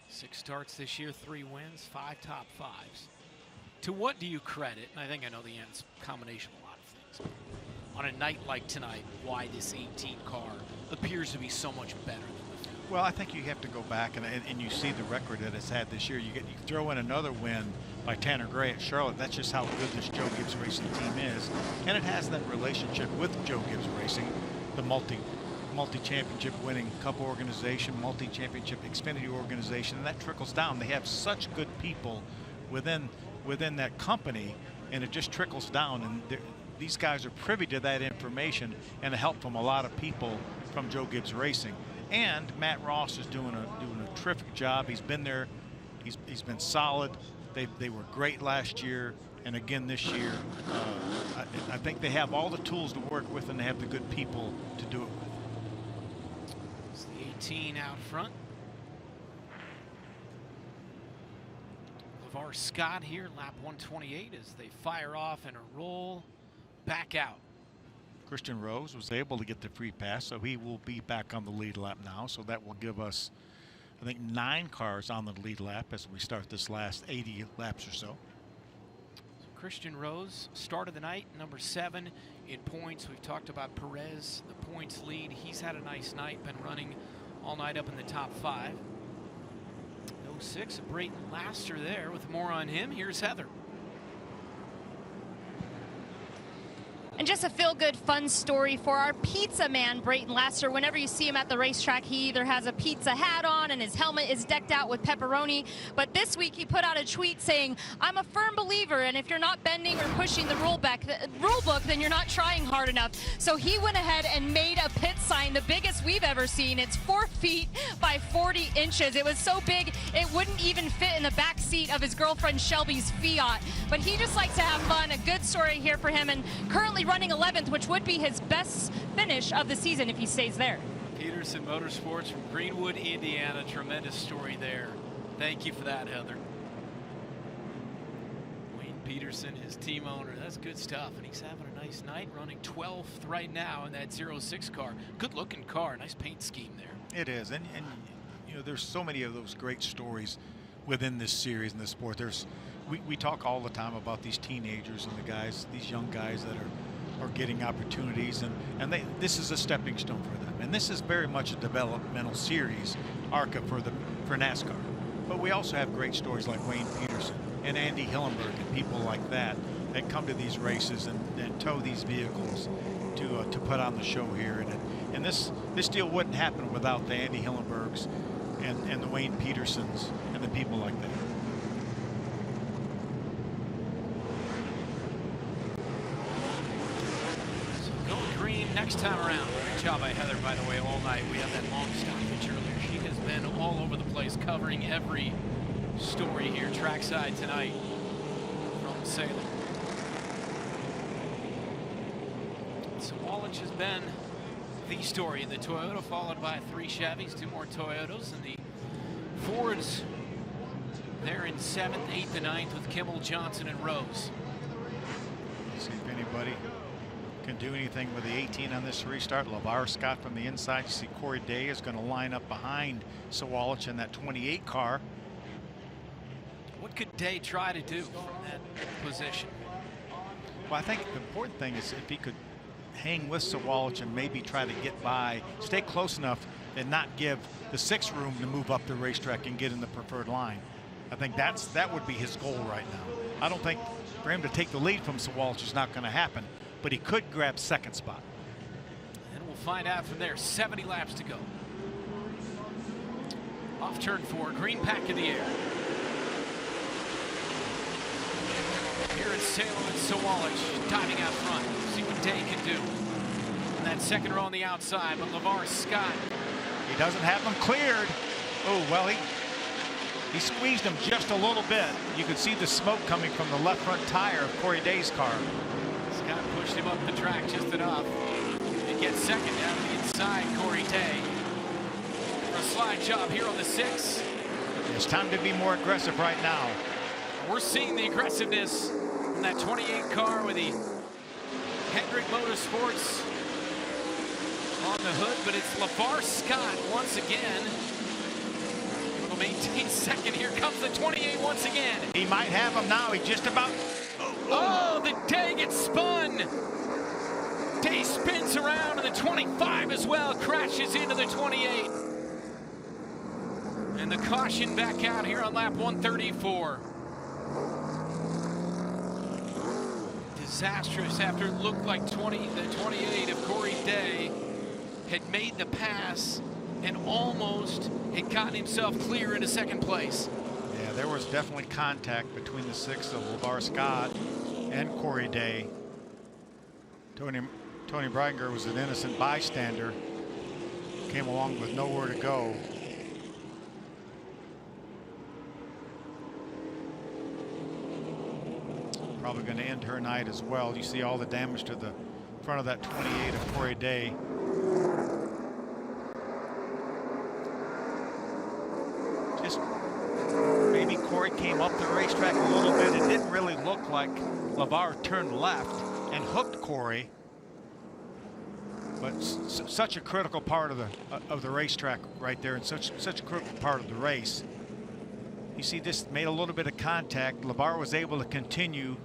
6 starts this year, 3 wins, 5 top 5s. To what do you credit, and I think I know the answer, combination of a lot of things, on a night like tonight, why this 18 car appears to be so much better than the field? Well, I think you have to go back and you see the record that it's had this year. You throw in another win by Tanner Gray at Charlotte. That's just how good this Joe Gibbs Racing team is. And it has that relationship with Joe Gibbs Racing, the multi-championship winning Cup organization, multi-championship Xfinity organization, and that trickles down. They have such good people within that company, and it just trickles down, and these guys are privy to that information and the help from a lot of people from Joe Gibbs Racing. And Matt Ross is doing a terrific job. He's been there. He's been solid. They were great last year, and again this year. I think they have all the tools to work with, and they have the good people to do it with. It's the 18 out front. LeVar Scott here, lap 128, as they fire off and a roll back out. Christian Rose was able to get the free pass, so he will be back on the lead lap now. So that will give us, I think, 9 cars on the lead lap as we start this last 80 laps or so. Christian Rose started the night, number 7 in points. We've talked about Perez, the points lead. He's had a nice night, been running all night up in the top 5. 06, Brayton Laster there. With more on him, here's Heather. And just a feel-good, fun story for our pizza man, Brayton Laster. Whenever you see him at the racetrack, he either has a pizza hat on and his helmet is decked out with pepperoni. But this week, he put out a tweet saying, "I'm a firm believer, and if you're not bending or pushing the rule book, then you're not trying hard enough." So he went ahead and made a pit sign, the biggest we've ever seen. It's 4 feet by 40 inches. It was so big, it wouldn't even fit in the back seat of his girlfriend Shelby's Fiat. But he just likes to have fun. A good story here for him, and currently running 11th, which would be his best finish of the season if he stays there. Peterson Motorsports from Greenwood, Indiana. Tremendous story there. Thank you for that, Heather. Wayne Peterson, his team owner. That's good stuff, and he's having a nice night, running 12th right now in that 06 car. Good-looking car, nice paint scheme there. It is, and you know, there's so many of those great stories within this series and this sport. We talk all the time about these teenagers and the guys, these young guys that are getting opportunities, and this is a stepping stone for them. And this is very much a developmental series, ARCA for NASCAR. But we also have great stories like Wayne Peterson and Andy Hillenberg and people like that come to these races and tow these vehicles to put on the show here. And this deal wouldn't happen without the Andy Hillenbergs and the Wayne Petersons and the people like that. So going green next time around. Great job by Heather, by the way, all night. We have that long stoppage earlier. She has been all over the place covering every story here trackside tonight from Salem. Sawalich has been the story in the Toyota, followed by 3 Chevys, 2 more Toyotas, and the Fords there in 7th, 8th, and 9th with Kimmel, Johnson, and Rose. See if anybody can do anything with the 18 on this restart. LeVar Scott from the inside. You see Corey Day is going to line up behind Sawalich in that 28 car. What could Day try to do from that position? Well, I think the important thing is if he could hang with Sawalich and maybe try to get by, stay close enough and not give the 6 room to move up the racetrack and get in the preferred line. I think that would be his goal right now. I don't think for him to take the lead from Sawalich is not going to happen, but he could grab 2nd spot. And we'll find out from there. 70 laps to go. Off turn 4, green pack in the air. Here at Salem and Sawalich diving out front. See what Day can do. And that 2nd row on the outside, but LeVar Scott. He doesn't have him cleared. Oh, well, he squeezed him just a little bit. You could see the smoke coming from the left front tire of Corey Day's car. Scott pushed him up the track just enough. He gets 2nd down the inside, Corey Day. For a slide job here on the 6. It's time to be more aggressive right now. We're seeing the aggressiveness in that 28 car with the Hendrick Motorsports on the hood, but it's LeVar Scott once again. Will maintain 2nd. Here comes the 28 once again. He might have him now. He just about. Oh, the Day gets spun. Day spins around, and the 25 as well crashes into the 28. And the caution back out here on lap 134. Disastrous after it looked like the 28 of Corey Day had made the pass and almost had gotten himself clear into 2nd place. Yeah, there was definitely contact between the 6 of LeVar Scott and Corey Day. Tony Breidinger was an innocent bystander. Came along with nowhere to go. Probably going to end her night as well. You see all the damage to the front of that 28 of Corey Day. Just maybe Corey came up the racetrack a little bit. It didn't really look like LeVar turned left and hooked Corey. But such a critical part of the racetrack right there, and such a critical part of the race. You see, this made a little bit of contact. LeVar was able to continue.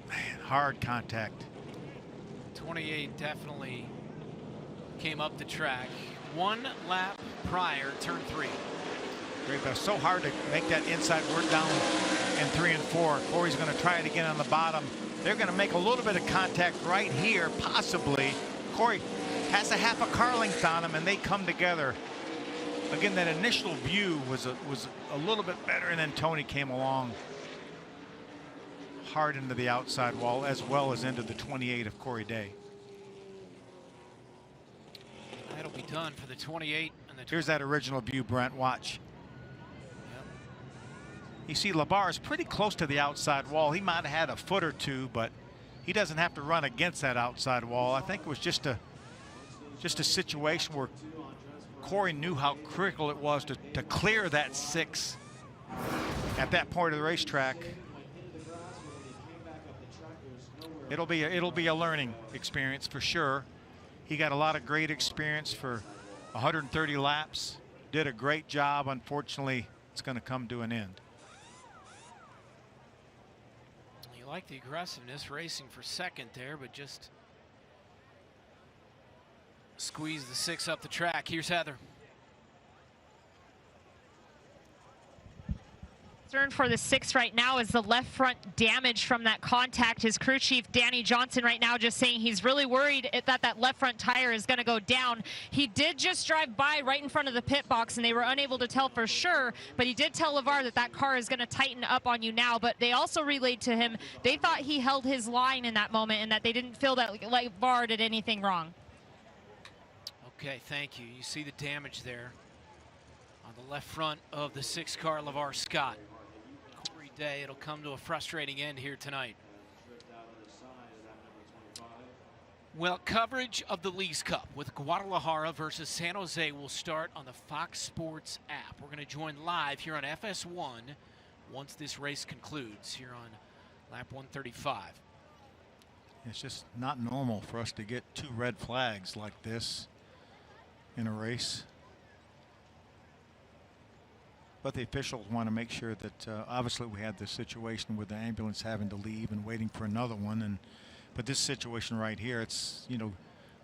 Man, hard contact. 28 definitely came up the track. 1 lap prior, turn 3. Great, but it's so hard to make that inside work down in 3 and 4. Corey's going to try it again on the bottom. They're going to make a little bit of contact right here, possibly. Corey has a half a car length on him, and they come together. Again, that initial view was a little bit better, and then Tony came along hard into the outside wall, as well as into the 28 of Corey Day. That'll be done for the 28. And the Here's that original view, Brent. Watch. Yep. You see LeVar is pretty close to the outside wall. He might have had a foot or two, but he doesn't have to run against that outside wall. I think it was just a situation where Corey knew how critical it was to clear that 6 at that point of the racetrack. it'll be a learning experience for sure. He got a lot of great experience for 130 laps. Did a great job. Unfortunately, it's going to come to an end. You like the aggressiveness, racing for second there, but just squeeze the 6 up the track. Here's Heather. Concern for the 6 right now is the left front damage from that contact. His crew chief, Danny Johnson, right now just saying he's really worried that that left front tire is going to go down. He did just drive by right in front of the pit box, and they were unable to tell for sure, but he did tell LeVar that that car is going to tighten up on you now. But they also relayed to him they thought he held his line in that moment and that they didn't feel that LeVar did anything wrong. Okay, thank you. You see the damage there on the left front of the 6 car, LeVar Scott. Corey Day, it'll come to a frustrating end here tonight. Well, coverage of the Leagues Cup with Guadalajara versus San Jose will start on the Fox Sports app. We're going to join live here on FS1 once this race concludes here on lap 135. It's just not normal for us to get 2 red flags like this in a race. But the officials want to make sure that obviously we had this situation with the ambulance having to leave and waiting for another one, but this situation right here, it's, you know,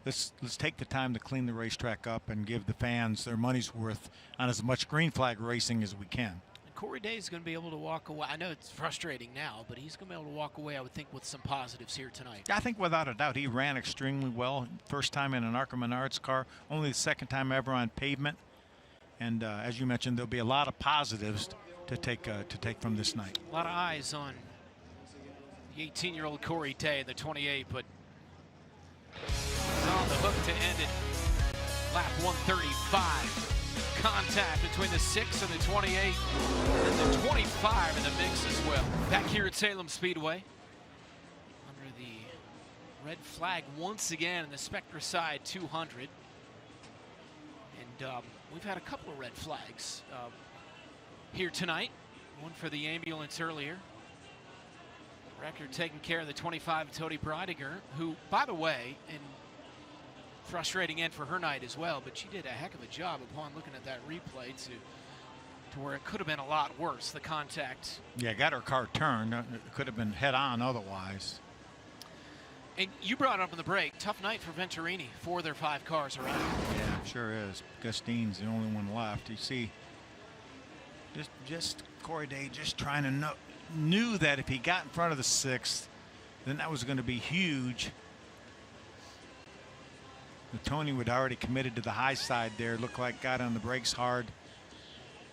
let's take the time to clean the racetrack up and give the fans their money's worth on as much green flag racing as we can. And Corey Day is going to be able to walk away. I know it's frustrating now, but he's going to be able to walk away, I would think, with some positives here tonight. I think without a doubt he ran extremely well. First time in an ARCA Menards car, only the second time ever on pavement. And as you mentioned, there'll be a lot of positives to take from this night. A lot of eyes on the 18-year-old Corey Day, the 28, but he's on the hook to end it. Lap 135. Contact between the 6 and the 28, and the 25 in the mix as well. Back here at Salem Speedway, under the red flag once again in the Spectra side 200. And we've had a couple of red flags here tonight. One for the ambulance earlier. Record taking care of the 25 Tony Breidiger, who, by the way, and frustrating end for her night as well, but she did a heck of a job upon looking at that replay to where it could have been a lot worse, the contact. Yeah, got her car turned. It could have been head on otherwise. And you brought it up in the break. Tough night for Venturini. 4 of their 5 cars are out. Yeah, sure is. Gustine's the only one left. You see, just Corey Day just trying to knew that if he got in front of the 6th, then that was going to be huge. Tony would already committed to the high side there. Looked like got on the brakes hard,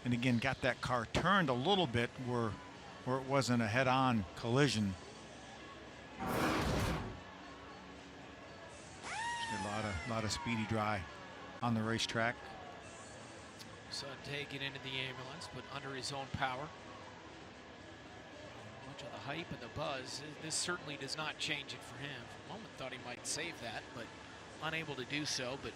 and again got that car turned a little bit where it wasn't a head-on collision. A lot of speedy dry on the racetrack. So Day get into the ambulance, but under his own power. Much of the hype and the buzz. This certainly does not change it for him. For a moment, thought he might save that, but unable to do so. But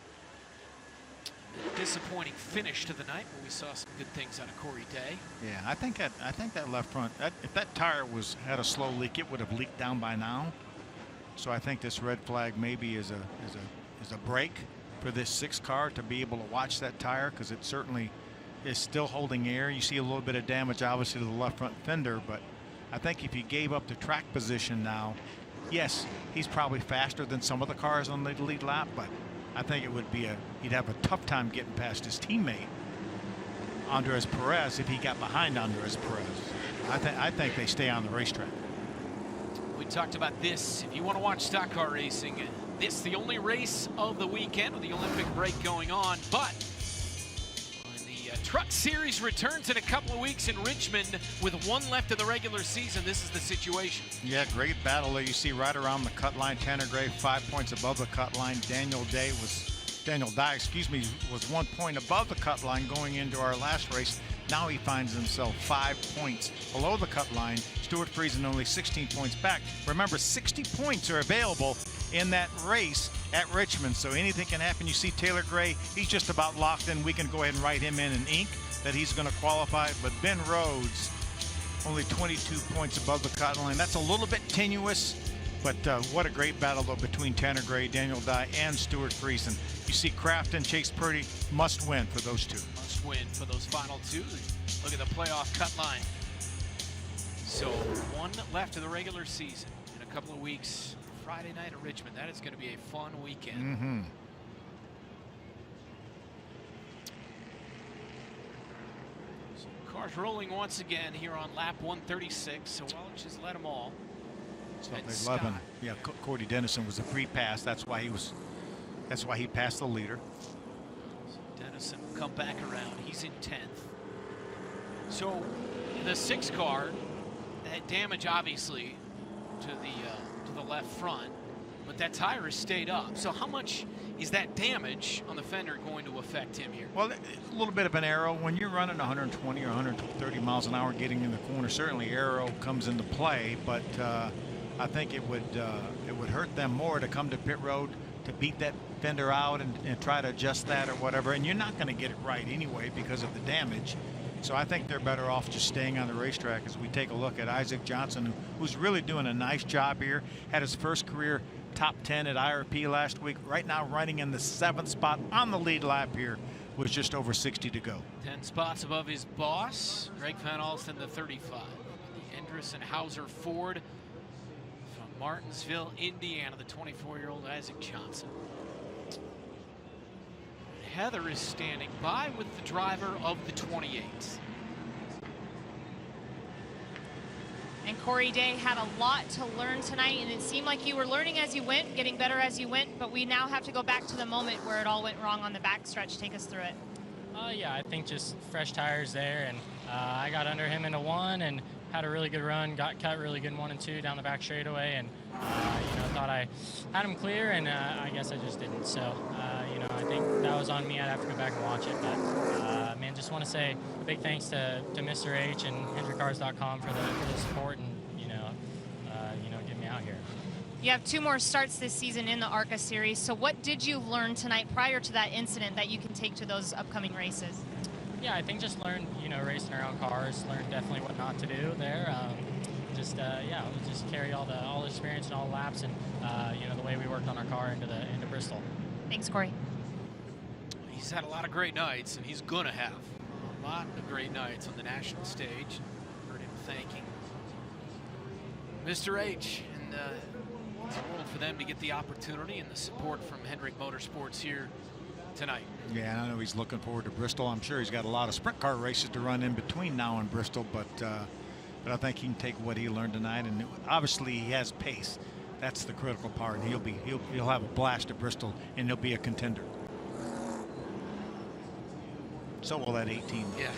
a disappointing finish to the night, where we saw some good things out of Corey Day. Yeah, I think that left front, if that tire had a slow leak, it would have leaked down by now. So I think this red flag maybe is a break for this 6 car to be able to watch that tire, because it certainly is still holding air. You see a little bit of damage obviously to the left front fender, but I think if he gave up the track position now, yes, he's probably faster than some of the cars on the lead lap, but I think it would be he'd have a tough time getting past his teammate Andres Perez if he got behind Andres Perez. I think they stay on the racetrack. We talked about this. If you want to watch stock car racing, this the only race of the weekend with the Olympic break going on. But when the Truck Series returns in a couple of weeks in Richmond with 1 left of the regular season, this is the situation. Yeah, great battle there. You see right around the cut line. Tanner Gray 5 points above the cut line. Daniel Dye was 1 point above the cut line going into our last race. Now he finds himself 5 points below the cut line. Stuart Friesen only 16 points back. Remember, 60 points are available in that race at Richmond, so anything can happen. You see Taylor Gray, he's just about locked in. We can go ahead and write him in ink that he's going to qualify. But Ben Rhodes, only 22 points above the cut line. That's a little bit tenuous. But what a great battle, though, between Tanner Gray, Daniel Dye, and Stuart Friesen. You see Kraft and Chase Purdy must win for those two. Must win for those final two. Look at the playoff cut line. So one left of the regular season in a couple of weeks. Friday night at Richmond. That is going to be a fun weekend. So cars rolling once again here on lap 136. So Welch has led them all. So 11. Yeah, Cordy Dennison was a free pass. That's why he passed the leader. So Dennison will come back around. He's in 10th. So the 6th car had damage, obviously, to the left front, but that tire has stayed up. So how much is that damage on the fender going to affect him here? Well, a little bit of an arrow. When you're running 120 or 130 miles an hour getting in the corner, certainly arrow comes into play, but I think it would hurt them more to come to pit road to beat that fender out and try to adjust that or whatever, and you're not going to get it right anyway because of the damage. So I think they're better off just staying on the racetrack as we take a look at Isaac Johnson, who's really doing a nice job here. Had his first career top 10 at IRP last week. Right now running in the 7th spot on the lead lap here with just over 60 to go. 10 spots above his boss, Greg Van Alsten, the 35. The Endress and Hauser Ford from Martinsville, Indiana, the 24-year-old Isaac Johnson. Heather is standing by with the driver of the 28. And Corey Day had a lot to learn tonight, and it seemed like you were learning as you went, getting better as you went, but we now have to go back to the moment where it all went wrong on the backstretch. Take us through it. Yeah, I think just fresh tires there, and I got under him into 1 and had a really good run, got cut really good in 1 and 2 down the back straightaway, and thought I had him clear, and I guess I just didn't. So I think that was on me. I'd have to go back and watch it, but man, just want to say a big thanks to Mr. H and HendrickCars.com for the support and getting me out here. You have 2 more starts this season in the ARCA Series. So what did you learn tonight prior to that incident that you can take to those upcoming races? Yeah, I think just learned, racing around cars, learned definitely what not to do there. Just carry all the experience and all the laps and, the way we worked on our car into Bristol. Thanks, Corey. He's had a lot of great nights, and he's going to have a lot of great nights on the national stage. Heard him thanking Mr. H, and it's thrilled for them to get the opportunity and the support from Hendrick Motorsports here tonight. Yeah, I know he's looking forward to Bristol. I'm sure he's got a lot of sprint car races to run in between now and Bristol, but I think he can take what he learned tonight, and obviously he has pace. That's the critical part, and he'll have a blast at Bristol, and he'll be a contender. So will that 18. Yeah.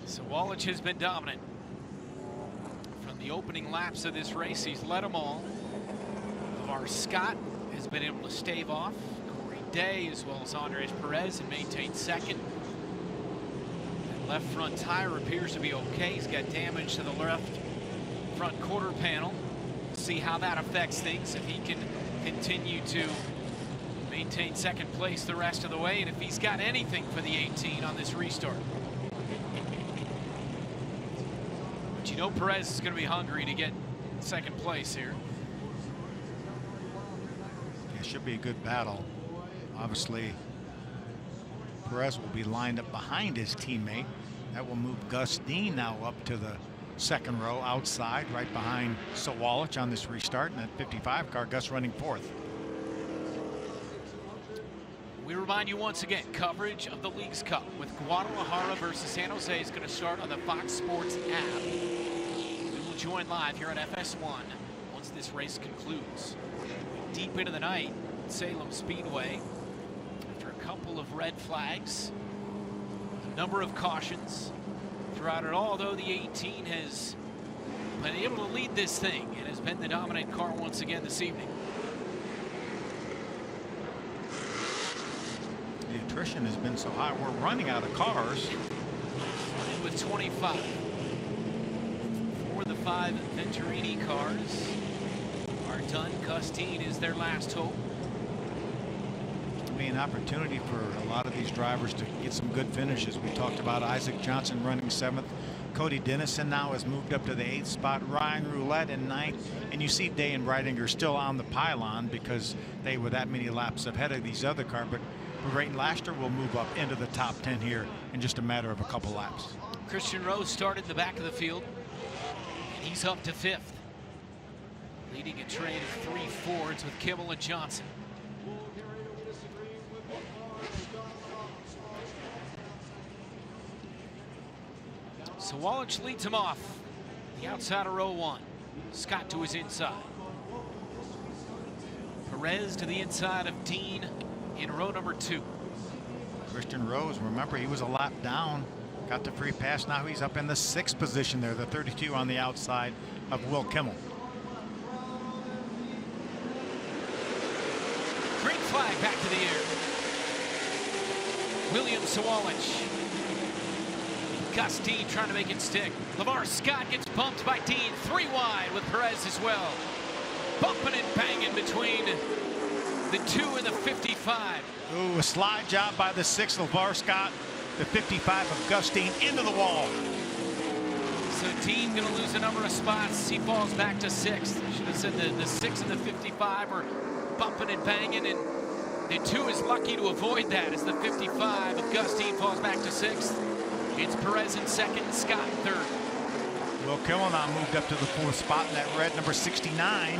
So Wallach has been dominant from the opening laps of this race. He's led them all. LeVar Scott has been able to stave off Corey Day as well as Andres Perez and maintain second. That left front tire appears to be okay. He's got damage to the left front quarter panel. See how that affects things, if he can continue to maintain second place the rest of the way, and if he's got anything for the 18 on this restart. But Perez is going to be hungry to get second place here. It should be a good battle. Obviously, Perez will be lined up behind his teammate. That will move Gus Dean now up to the second row outside, right behind Sawallich on this restart. And that 55 car, Gus running 4th. We remind you once again, coverage of the Leagues Cup with Guadalajara versus San Jose is going to start on the Fox Sports app. We will join live here on FS1 once this race concludes. Deep into the night at Salem Speedway, after a couple of red flags, a number of cautions throughout it all, though the 18 has been able to lead this thing and has been the dominant car once again this evening. The attrition has been so high, we're running out of cars. Running with 25. For the 5 Venturini cars are done. Custine is their last hope. It'll be an opportunity for a lot of these drivers to get some good finishes. We talked about Isaac Johnson running 7th, Cody Dennison now has moved up to the 8th spot. Ryan Roulette in 9th. And you see Day and Reidinger still on the pylon because they were that many laps ahead of these other cars. But Brayton Laster will move up into the top 10 here in just a matter of a couple laps. Christian Rose started in the back of the field, and he's up to 5th. Leading a train of 3 Fords with Kimmel and Johnson. So Wallich leads him off the outside of row 1. Scott to his inside. Perez to the inside of Dean in row number 2. Christian Rose, remember, he was a lap down, got the free pass. Now he's up in the 6th position there, the 32 on the outside of Will Kimmel. Green flag back to the air. William Sawalich. Gus Dean trying to make it stick. LeVar Scott gets bumped by Dean. 3 wide with Perez as well. Bumping and banging between the 2 and the 55. Ooh, a slide job by the 6th, LeVar Scott. The 55 of Gus Dean into the wall. So Dean going to lose a number of spots. He falls back to 6th. I should have said the 6 and the 55 are bumping and banging, and the 2 is lucky to avoid that as the 55 of Gus Dean falls back to 6th. It's Perez in 2nd, Scott in 3rd. Will Kimmel now moved up to the 4th spot in that red number 69.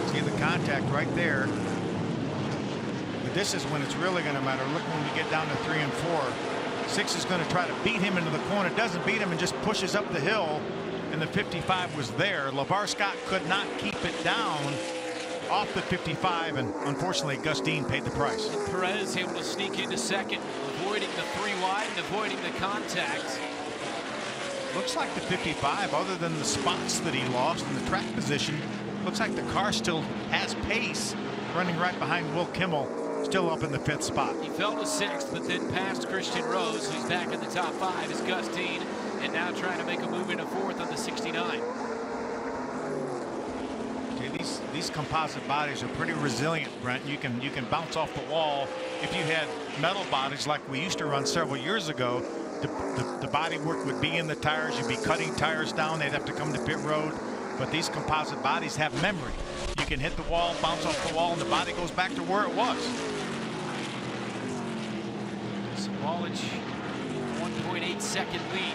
See the contact right there. But this is when it's really going to matter. Look when we get down to 3 and 4. 6 is going to try to beat him into the corner. Doesn't beat him and just pushes up the hill. And the 55 was there. LeVar Scott could not keep it down off the 55, and unfortunately Gus Dean paid the price. And Perez able to sneak into 2nd, avoiding the 3 wide and avoiding the contact. Looks like the 55, other than the spots that he lost in the track position, looks like the car still has pace, running right behind Will Kimmel, still up in the 5th spot. He fell to 6th, but then passed Christian Rose, who's back in the top 5 is Gus Dean, and now trying to make a move into 4th on the 69. Okay, these composite bodies are pretty resilient, Brent. You can bounce off the wall. If you had metal bodies like we used to run several years ago, the body work would be in the tires. You'd be cutting tires down. They'd have to come to pit road. But these composite bodies have memory. You can hit the wall, bounce off the wall, and the body goes back to where it was. So Wallich, 1.8 second lead.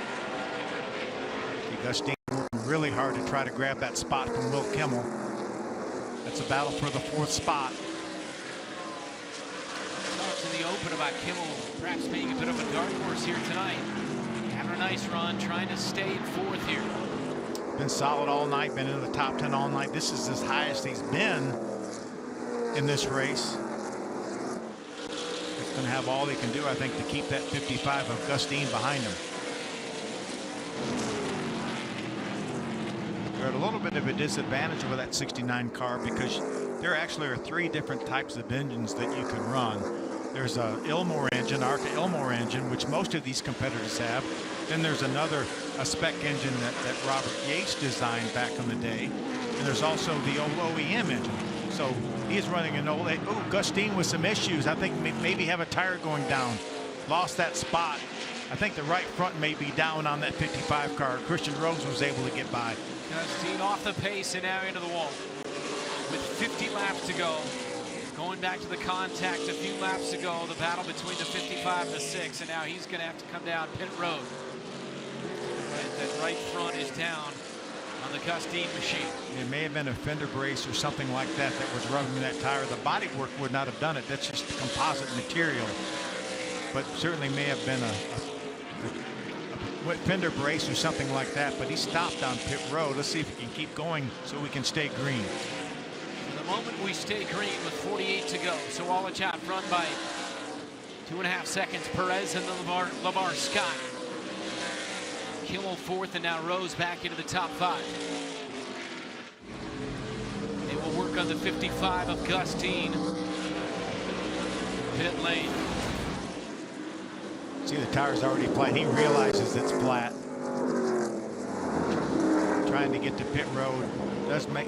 Gus Dean working really hard to try to grab that spot from Will Kimmel. That's a battle for the 4th spot. Talked in the open about Kimmel perhaps being a bit of a dark horse here tonight. Having a nice run, trying to stay in 4th here. Been solid all night, been in the top 10 all night. This is as highest he's been in this race. He's going to have all he can do, I think, to keep that 55 of Gus Dean behind him. They're at a little bit of a disadvantage over that 69 car because there actually are 3 different types of engines that you can run. There's a Ilmor engine, ARCA Ilmor engine, which most of these competitors have. Then there's another spec engine that Robert Yates designed back in the day. And there's also the old OEM engine. So he's running an old, oh, Gus Dean with some issues. I think maybe have a tire going down. Lost that spot. I think the right front may be down on that 55 car. Christian Rose was able to get by. Gus Dean off the pace and now into the wall. With 50 laps to go. Going back to the contact a few laps ago, the battle between the 55 and the 6, and now he's going to have to come down pit road. That right front is down on the Gus Dean machine. It may have been a fender brace or something like that that was rubbing that tire. The body work would not have done it. That's just composite material. But certainly may have been a fender brace or something like that. But he stopped on pit road. Let's see if he can keep going so we can stay green. For the moment, we stay green with 48 to go. So Wallich out front by 2.5 seconds. Perez and the LeVar Scott. Kimmel 4th, and now Rose back into the top 5. They will work on the 55 of Gus Dean. Pit lane. See, the tire's already flat. He realizes it's flat. Trying to get to pit road.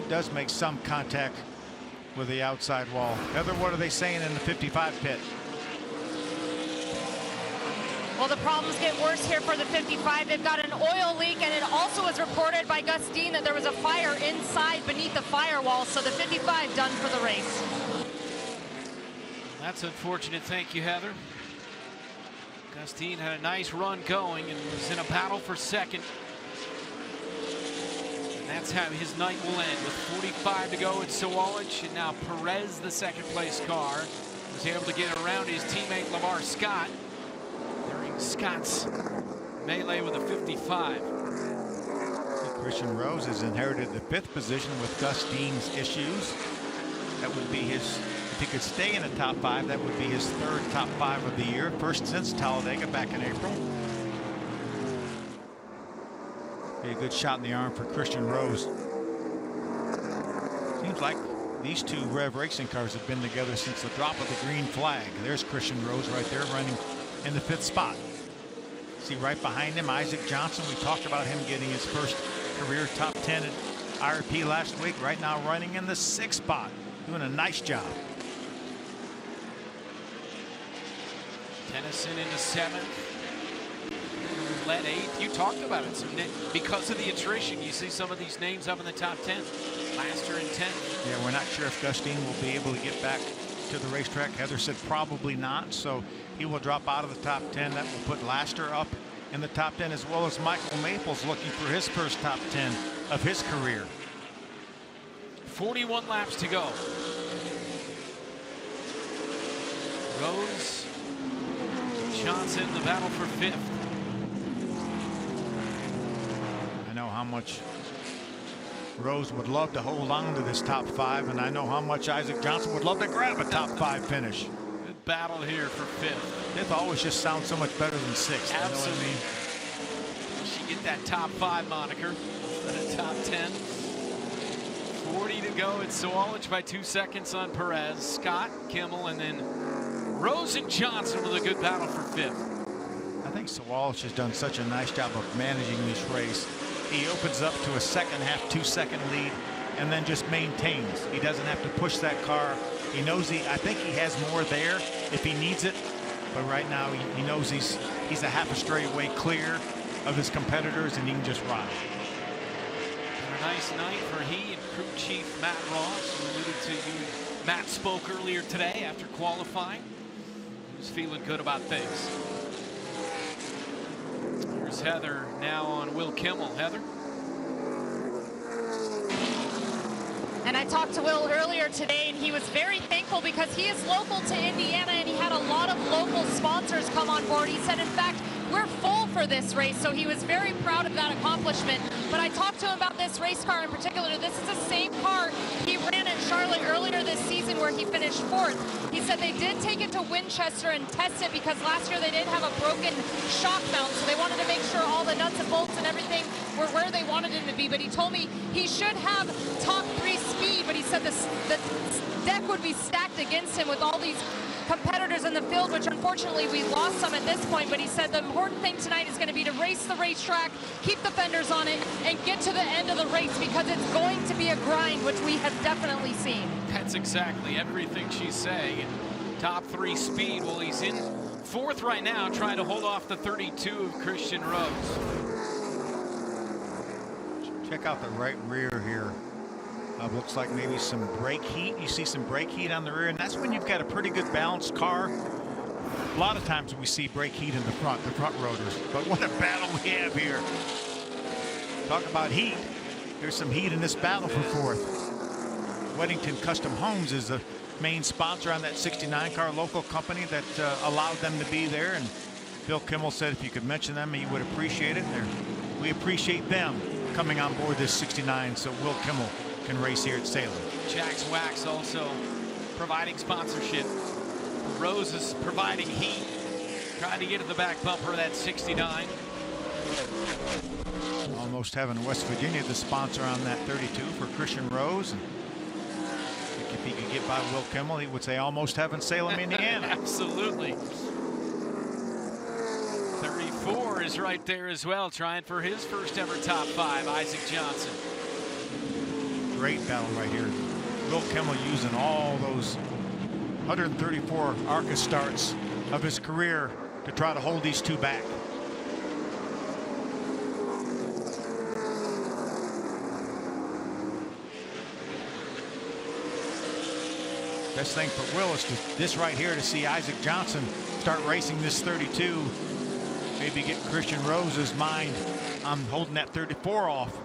Does make some contact with the outside wall. Heather, what are they saying in the 55 pit? Well, the problems get worse here for the 55. They've got an oil leak, and it also was reported by Gus Dean that there was a fire inside beneath the firewall, so the 55 done for the race. That's unfortunate. Thank you, Heather. Gus Dean had a nice run going and was in a battle for second. And that's how his night will end with 45 to go at Sawalich, and now Perez, the second place car, was able to get around his teammate Lamar Scott during Scott's melee with a 55. Christian Rose has inherited the 5th position with Gus Dean's issues. That would be his, if he could stay in the top 5, that would be his 3rd top 5 of the year, first since Talladega back in April. Be a good shot in the arm for Christian Rose. Seems like these two Rev Racing cars have been together since the drop of the green flag. There's Christian Rose right there running in the 5th spot. See right behind him, Isaac Johnson. We talked about him getting his first career top 10 at IRP last week. Right now running in the 6th spot, doing a nice job. Tennyson into 7th. Led 8th. You talked about it. So because of the attrition, you see some of these names up in the top 10. Laster in 10th. Yeah, we're not sure if Gus Dean will be able to get back to the racetrack. Heather said probably not, so he will drop out of the top 10. That will put Laster up in the top 10, as well as Michael Maples looking for his first top 10 of his career. 41 laps to go. Rose, Johnson, the battle for 5th. I know how much Rose would love to hold on to this top 5, and I know how much Isaac Johnson would love to grab a top 5 finish. Good battle here for 5th. 5th always just sounds so much better than 6th. Absolutely. You know what I mean? She get that top 5 moniker instead of top 10. 40 to go at Sawalich by 2 seconds on Perez. Scott, Kimmel, and then Rose and Johnson with a good battle for 5th. I think Sawalich has done such a nice job of managing this race. He opens up to a second half 2-second lead and then just maintains. He doesn't have to push that car. He knows I think he has more there if he needs it, but right now he knows he's a half a straightaway clear of his competitors, and he can just ride. A nice night for he and crew chief Matt Ross, who alluded to you. Matt spoke earlier today after qualifying. He was feeling good about things. Here's Heather now on Will Kimmel. Heather? And I talked to Will earlier today, and he was very thankful because he is local to Indiana, and he had a lot of local sponsors come on board. He said, in fact, we're full for this race, so he was very proud of that accomplishment. But I talked to him about this race car in particular. This is the same car he ran at Charlotte earlier this season where he finished 4th. He said they did take it to Winchester and test it because last year they did have a broken shock mount, so they wanted to make sure all the nuts and bolts and everything were where they wanted him to be. But he told me he should have top 3 speed, but he said the deck would be stacked against him with all these competitors in the field, which unfortunately we lost some at this point. But he said the important thing tonight is going to be to race the racetrack, keep the fenders on it, and get to the end of the race because it's going to be a grind, which we have definitely seen. That's exactly everything she's saying. And top 3 speed. Well, he's in 4th right now, trying to hold off the 32 of Christian Rose. Check out the right rear here. Looks like maybe some brake heat. You see some brake heat on the rear, and that's when you've got a pretty good balanced car. A lot of times we see brake heat in the front rotors, but what a battle we have here. Talk about heat. There's some heat in this battle for 4th. Weddington Custom Homes is the main sponsor on that 69 car, local company that allowed them to be there, and Bill Kimmel said if you could mention them, he would appreciate it. We appreciate them coming on board this 69, so Will Kimmel can race here at Salem. Jack's Wax also providing sponsorship. Rose is providing heat, trying to get to the back bumper of that 69. Almost Heaven West Virginia, the sponsor on that 32 for Christian Rose. And if he could get by Will Kimmel, he would say Almost Heaven Salem, Indiana. Absolutely. 34 is right there as well, trying for his first ever top 5, Isaac Johnson. Great battle right here. Will Kimmel using all those 134 ARCA starts of his career to try to hold these two back. Best thing for Will is this right here, to see Isaac Johnson start racing this 32. Maybe get Christian Rose's mind on holding that 34 off.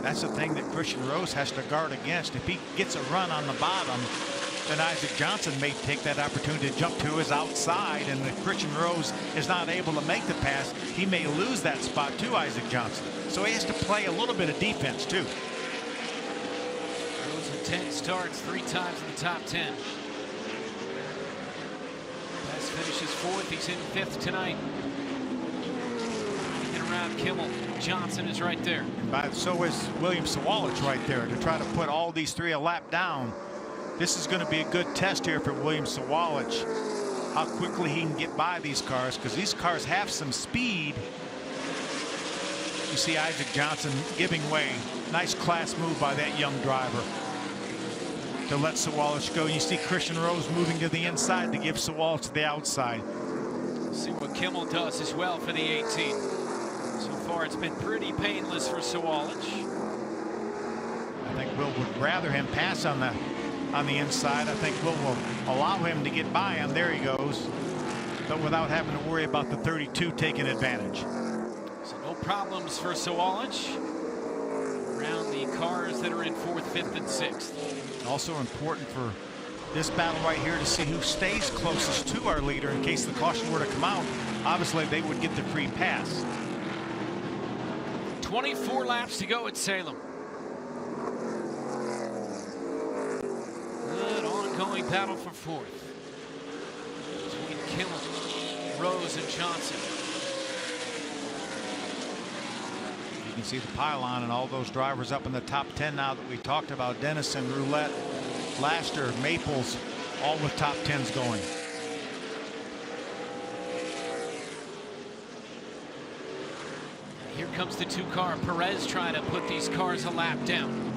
That's the thing that Christian Rose has to guard against. If he gets a run on the bottom, then Isaac Johnson may take that opportunity to jump to his outside, and if Christian Rose is not able to make the pass, he may lose that spot to Isaac Johnson. So he has to play a little bit of defense too. Rose with 10 starts, 3 times in the top 10. Best finishes 4th. He's in 5th tonight. And around Kimmel, Johnson is right there. And so is William Sawalich right there to try to put all these 3 a lap down. This is going to be a good test here for William Sawalich, how quickly he can get by these cars, because these cars have some speed. You see Isaac Johnson giving way. Nice class move by that young driver to let Sawalich go. You see Christian Rose moving to the inside to give Sawalich the outside. See what Kimmel does as well for the 18. So far it's been pretty painless for Sawalich. I think Will would rather him pass on the inside. I think Will allow him to get by him. There he goes, but without having to worry about the 32 taking advantage. So no problems for Sawalich around the cars that are in 4th, 5th, and 6th. Also important for this battle right here to see who stays closest to our leader in case the caution were to come out. Obviously, they would get the free pass. 24 laps to go at Salem. Good ongoing battle for 4th between Kimmel, Rose, and Johnson. You can see the pylon and all those drivers up in the top 10 now that we talked about. Dennison, Roulette, Laster, Maples, all with top 10s going. Here comes the 2-car. Perez trying to put these cars a lap down.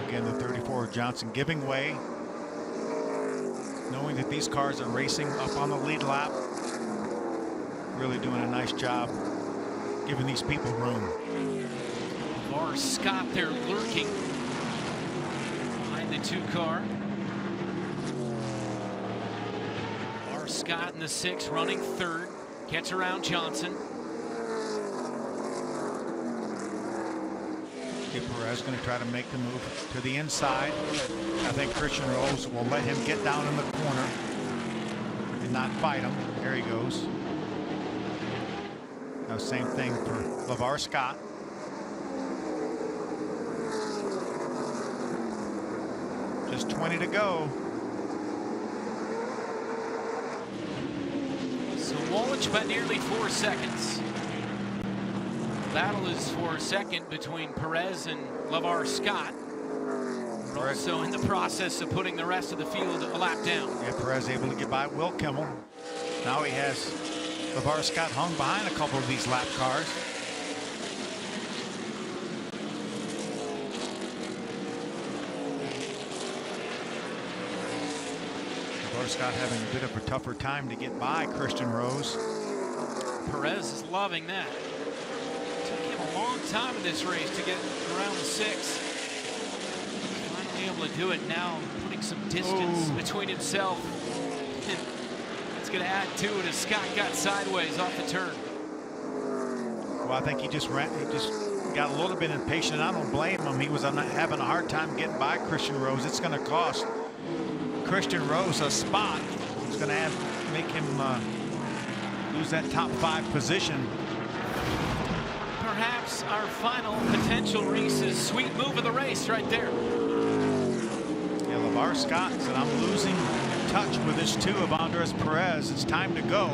Again, the 34 Johnson giving way, knowing that these cars are racing up on the lead lap. Really doing a nice job giving these people room. Bar Scott there lurking behind the 2-car. Bar Scott in the 6, running 3rd, gets around Johnson. Perez going to try to make the move to the inside. I think Christian Rose will let him get down in the corner and not fight him. There he goes. Now same thing for LeVar Scott. Just 20 to go. So Sawalich by nearly 4 seconds. Battle is for 2nd between Perez and LeVar Scott. We're also in the process of putting the rest of the field a lap down. Yeah, Perez able to get by Will Kimmel. Now he has LeVar Scott hung behind a couple of these lap cars. LeVar Scott having a bit of a tougher time to get by Christian Rose. Perez is loving that. Took him a long time in this race to get around the 6. Finally able to do it now, putting some distance between himself. It's going to add to it as Scott got sideways off the turn. Well, I think he just got a little bit impatient, and I don't blame him. He was having a hard time getting by Christian Rose. It's going to cost Christian Rose a spot. It's going to make him lose that top 5 position. Perhaps our final potential Reese's sweet move of the race right there. Yeah, LeVar Scott said, I'm losing touch with this 2 of Andres Perez. It's time to go.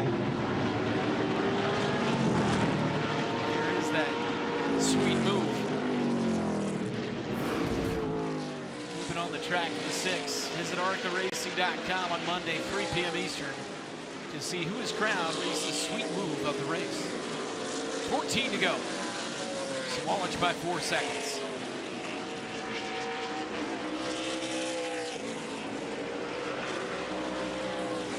Here is that sweet move. Moving on the track for the 6. Visit ARCARacing.com on Monday, 3 p.m. Eastern. to see who is crowned leads the sweet move of the race. 14 to go. Sawalich by 4 seconds.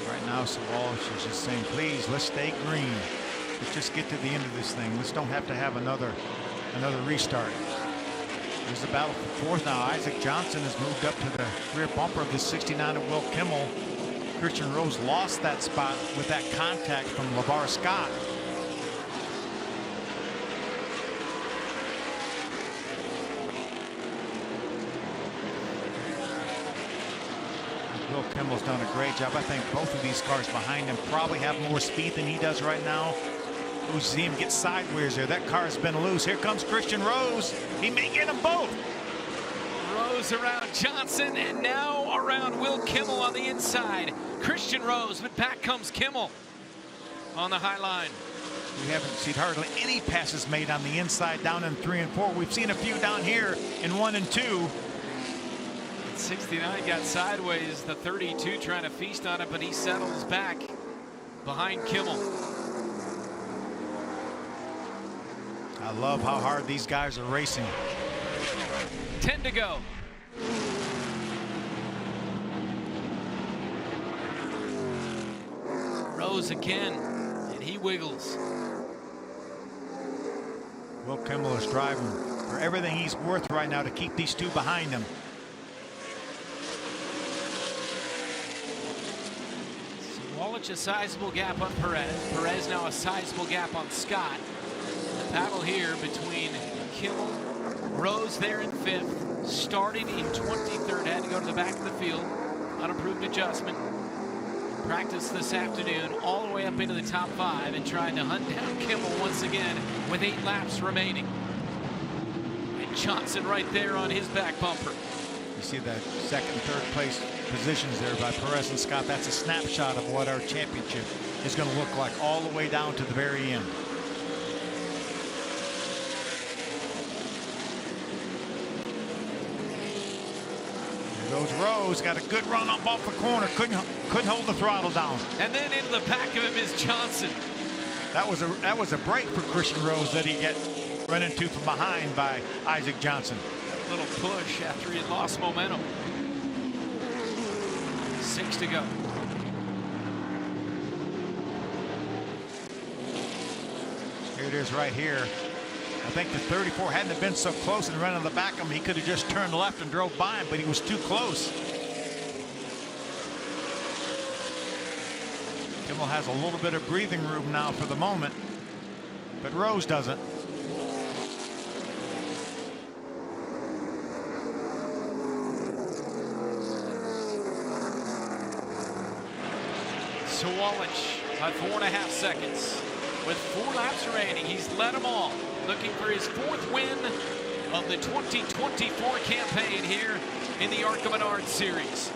Right now, Sawalich is just saying, please, let's stay green. Let's just get to the end of this thing. Let's don't have to have another restart. There's the battle for fourth now. Isaac Johnson has moved up to the rear bumper of the 69 of Will Kimmel. Christian Rose lost that spot with that contact from LeVar Scott. Will Kimmel's done a great job. I think both of these cars behind him probably have more speed than he does right now. We see him get sideways there. That car's been loose. Here comes Christian Rose. He may get them both. Rose around Johnson and now around Will Kimmel on the inside. Christian Rose, but back comes Kimmel on the high line. We haven't seen hardly any passes made on the inside down in 3 and 4. We've seen a few down here in 1 and 2. 69 got sideways. The 32 trying to feast on it, but he settles back behind Kimmel. I love how hard these guys are racing. 10 to go. Rose again, and he wiggles. Will Kimmel is driving for everything he's worth right now to keep these two behind him. Sawalich a sizable gap on Perez. Perez now a sizable gap on Scott. The battle here between Kimmel, Rose there in 5th, starting in 23rd, had to go to the back of the field, unapproved adjustment. Practice this afternoon all the way up into the top 5 and trying to hunt down Kimmel once again with 8 laps remaining. And Johnson right there on his back bumper. You see that 2nd and 3rd place positions there by Perez and Scott. That's a snapshot of what our championship is going to look like all the way down to the very end. Goes Rose, got a good run up off the corner, couldn't hold the throttle down. And then into the back of him is Johnson. That was a break for Christian Rose that he get run into from behind by Isaac Johnson. A little push after he had lost momentum. 6 to go. Here it is right here. I think the 34 hadn't have been so close and running the back of him, he could have just turned left and drove by him, but he was too close. Kimmel has a little bit of breathing room now for the moment, but Rose doesn't. Sawalich by 4.5 seconds. With 4 laps remaining, he's led them all. Looking for his 4th win of the 2024 campaign here in the ARCA Menards Series.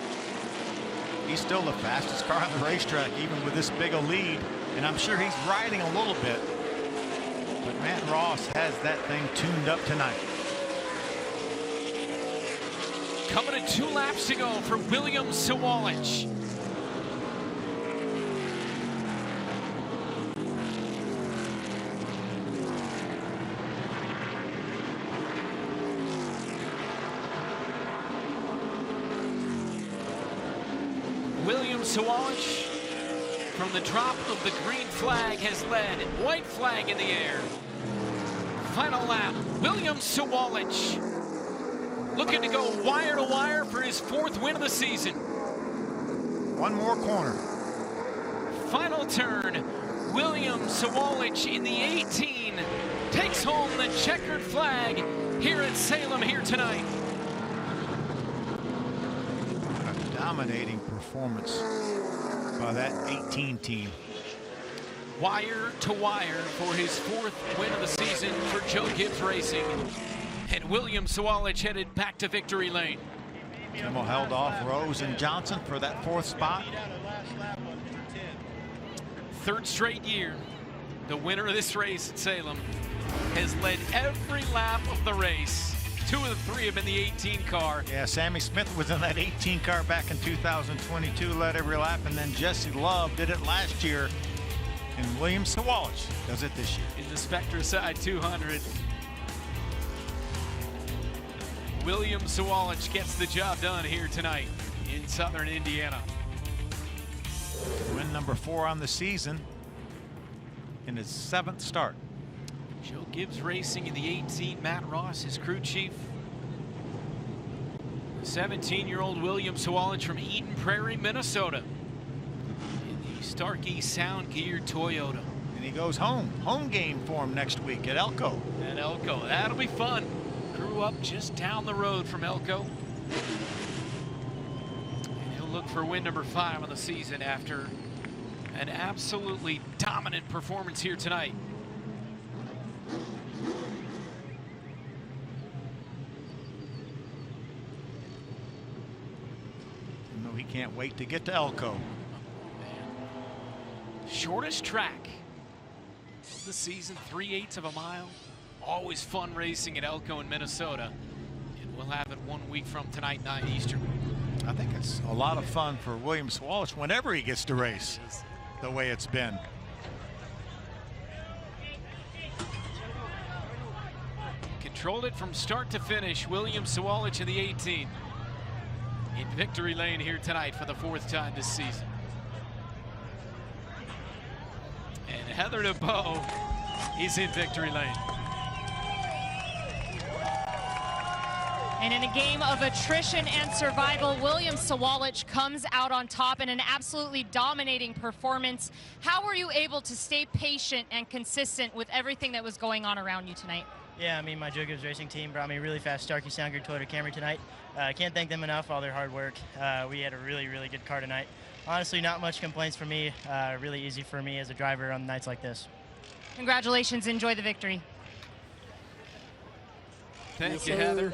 He's still the fastest car on the racetrack, even with this big a lead, and I'm sure he's riding a little bit. But Matt Ross has that thing tuned up tonight. Coming to 2 laps to go for William Sawalich. William Sawalich from the drop of the green flag has led. White flag in the air. Final lap. William Sawalich looking to go wire to wire for his 4th win of the season. One more corner. Final turn. William Sawalich in the 18 takes home the checkered flag here at Salem here tonight. Dominating performance by that 18 team. Wire to wire for his 4th win of the season for Joe Gibbs Racing. And William Sawalich headed back to victory lane. Kimmel held off Rose and Johnson for that 4th spot. 3rd straight year, the winner of this race at Salem has led every lap of the race 2 of the 3 have been the 18 car. Yeah, Sammy Smith was in that 18 car back in 2022, led every lap, and then Jesse Love did it last year, and William Sawalich does it this year. In the Spectracide 200, William Sawalich gets the job done here tonight in Southern Indiana. Win number 4 on the season in his 7th start. Joe Gibbs Racing in the 18, Matt Ross, his crew chief. 17-year-old William Sawalich from Eden Prairie, Minnesota, in the Starkey Sound Gear Toyota. And he goes home game for him next week at Elko. At Elko, that'll be fun. Grew up just down the road from Elko. And he'll look for win number 5 on the season after an absolutely dominant performance here tonight. No, he can't wait to get to Elko. Shortest track of the season, 3/8 of a mile. Always fun racing at Elko in Minnesota. And we'll have it 1 week from tonight, 9 Eastern. I think it's a lot of fun for William Sawalich whenever he gets to race the way it's been. Controlled it from start to finish. William Sawalich in the 18. In victory lane here tonight for the 4th time this season. And Heather DeBow is in victory lane. And in a game of attrition and survival, William Sawalich comes out on top in an absolutely dominating performance. How were you able to stay patient and consistent with everything that was going on around you tonight? Yeah, I mean, my Joe Gibbs Racing team brought me a really fast Starkey Sound Gear Toyota Camry tonight. I can't thank them enough for all their hard work. We had a really, really good car tonight. Honestly, not much complaints from me. Really easy for me as a driver on nights like this. Congratulations, enjoy the victory. Thank you, Heather.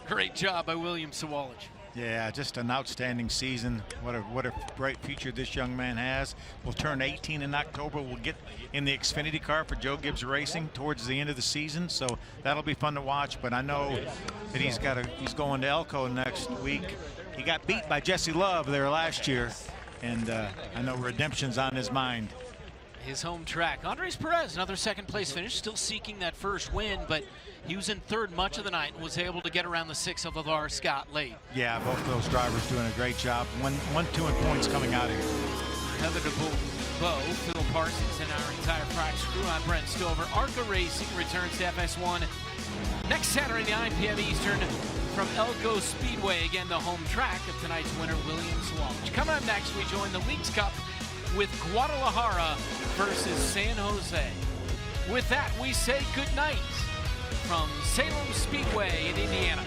Great job by William Sawalich. Yeah, just an outstanding season. What a bright future this young man has. Will turn 18 in October. We'll get in the Xfinity car for Joe Gibbs Racing towards the end of the season, so that'll be fun to watch. But I know that he's going to Elko next week. He got beat by Jesse Love there last year, and I know redemption's on his mind. His home track. Andres Perez, another 2nd place finish, still seeking that first win, but he was in 3rd much of the night and was able to get around the 6 of LeVar Scott late. Yeah, both of those drivers doing a great job. 1-2 in points coming out of here. Heather DeBow, Phil Parsons, and our entire practice crew. I'm Brent Stover. ARCA Racing returns to FS1 next Saturday, 9 p.m. Eastern from Elko Speedway. Again, the home track of tonight's winner, William Sawalich. Coming up next, we join the Leagues Cup with Guadalajara versus San Jose. With that, we say good night from Salem Speedway in Indiana.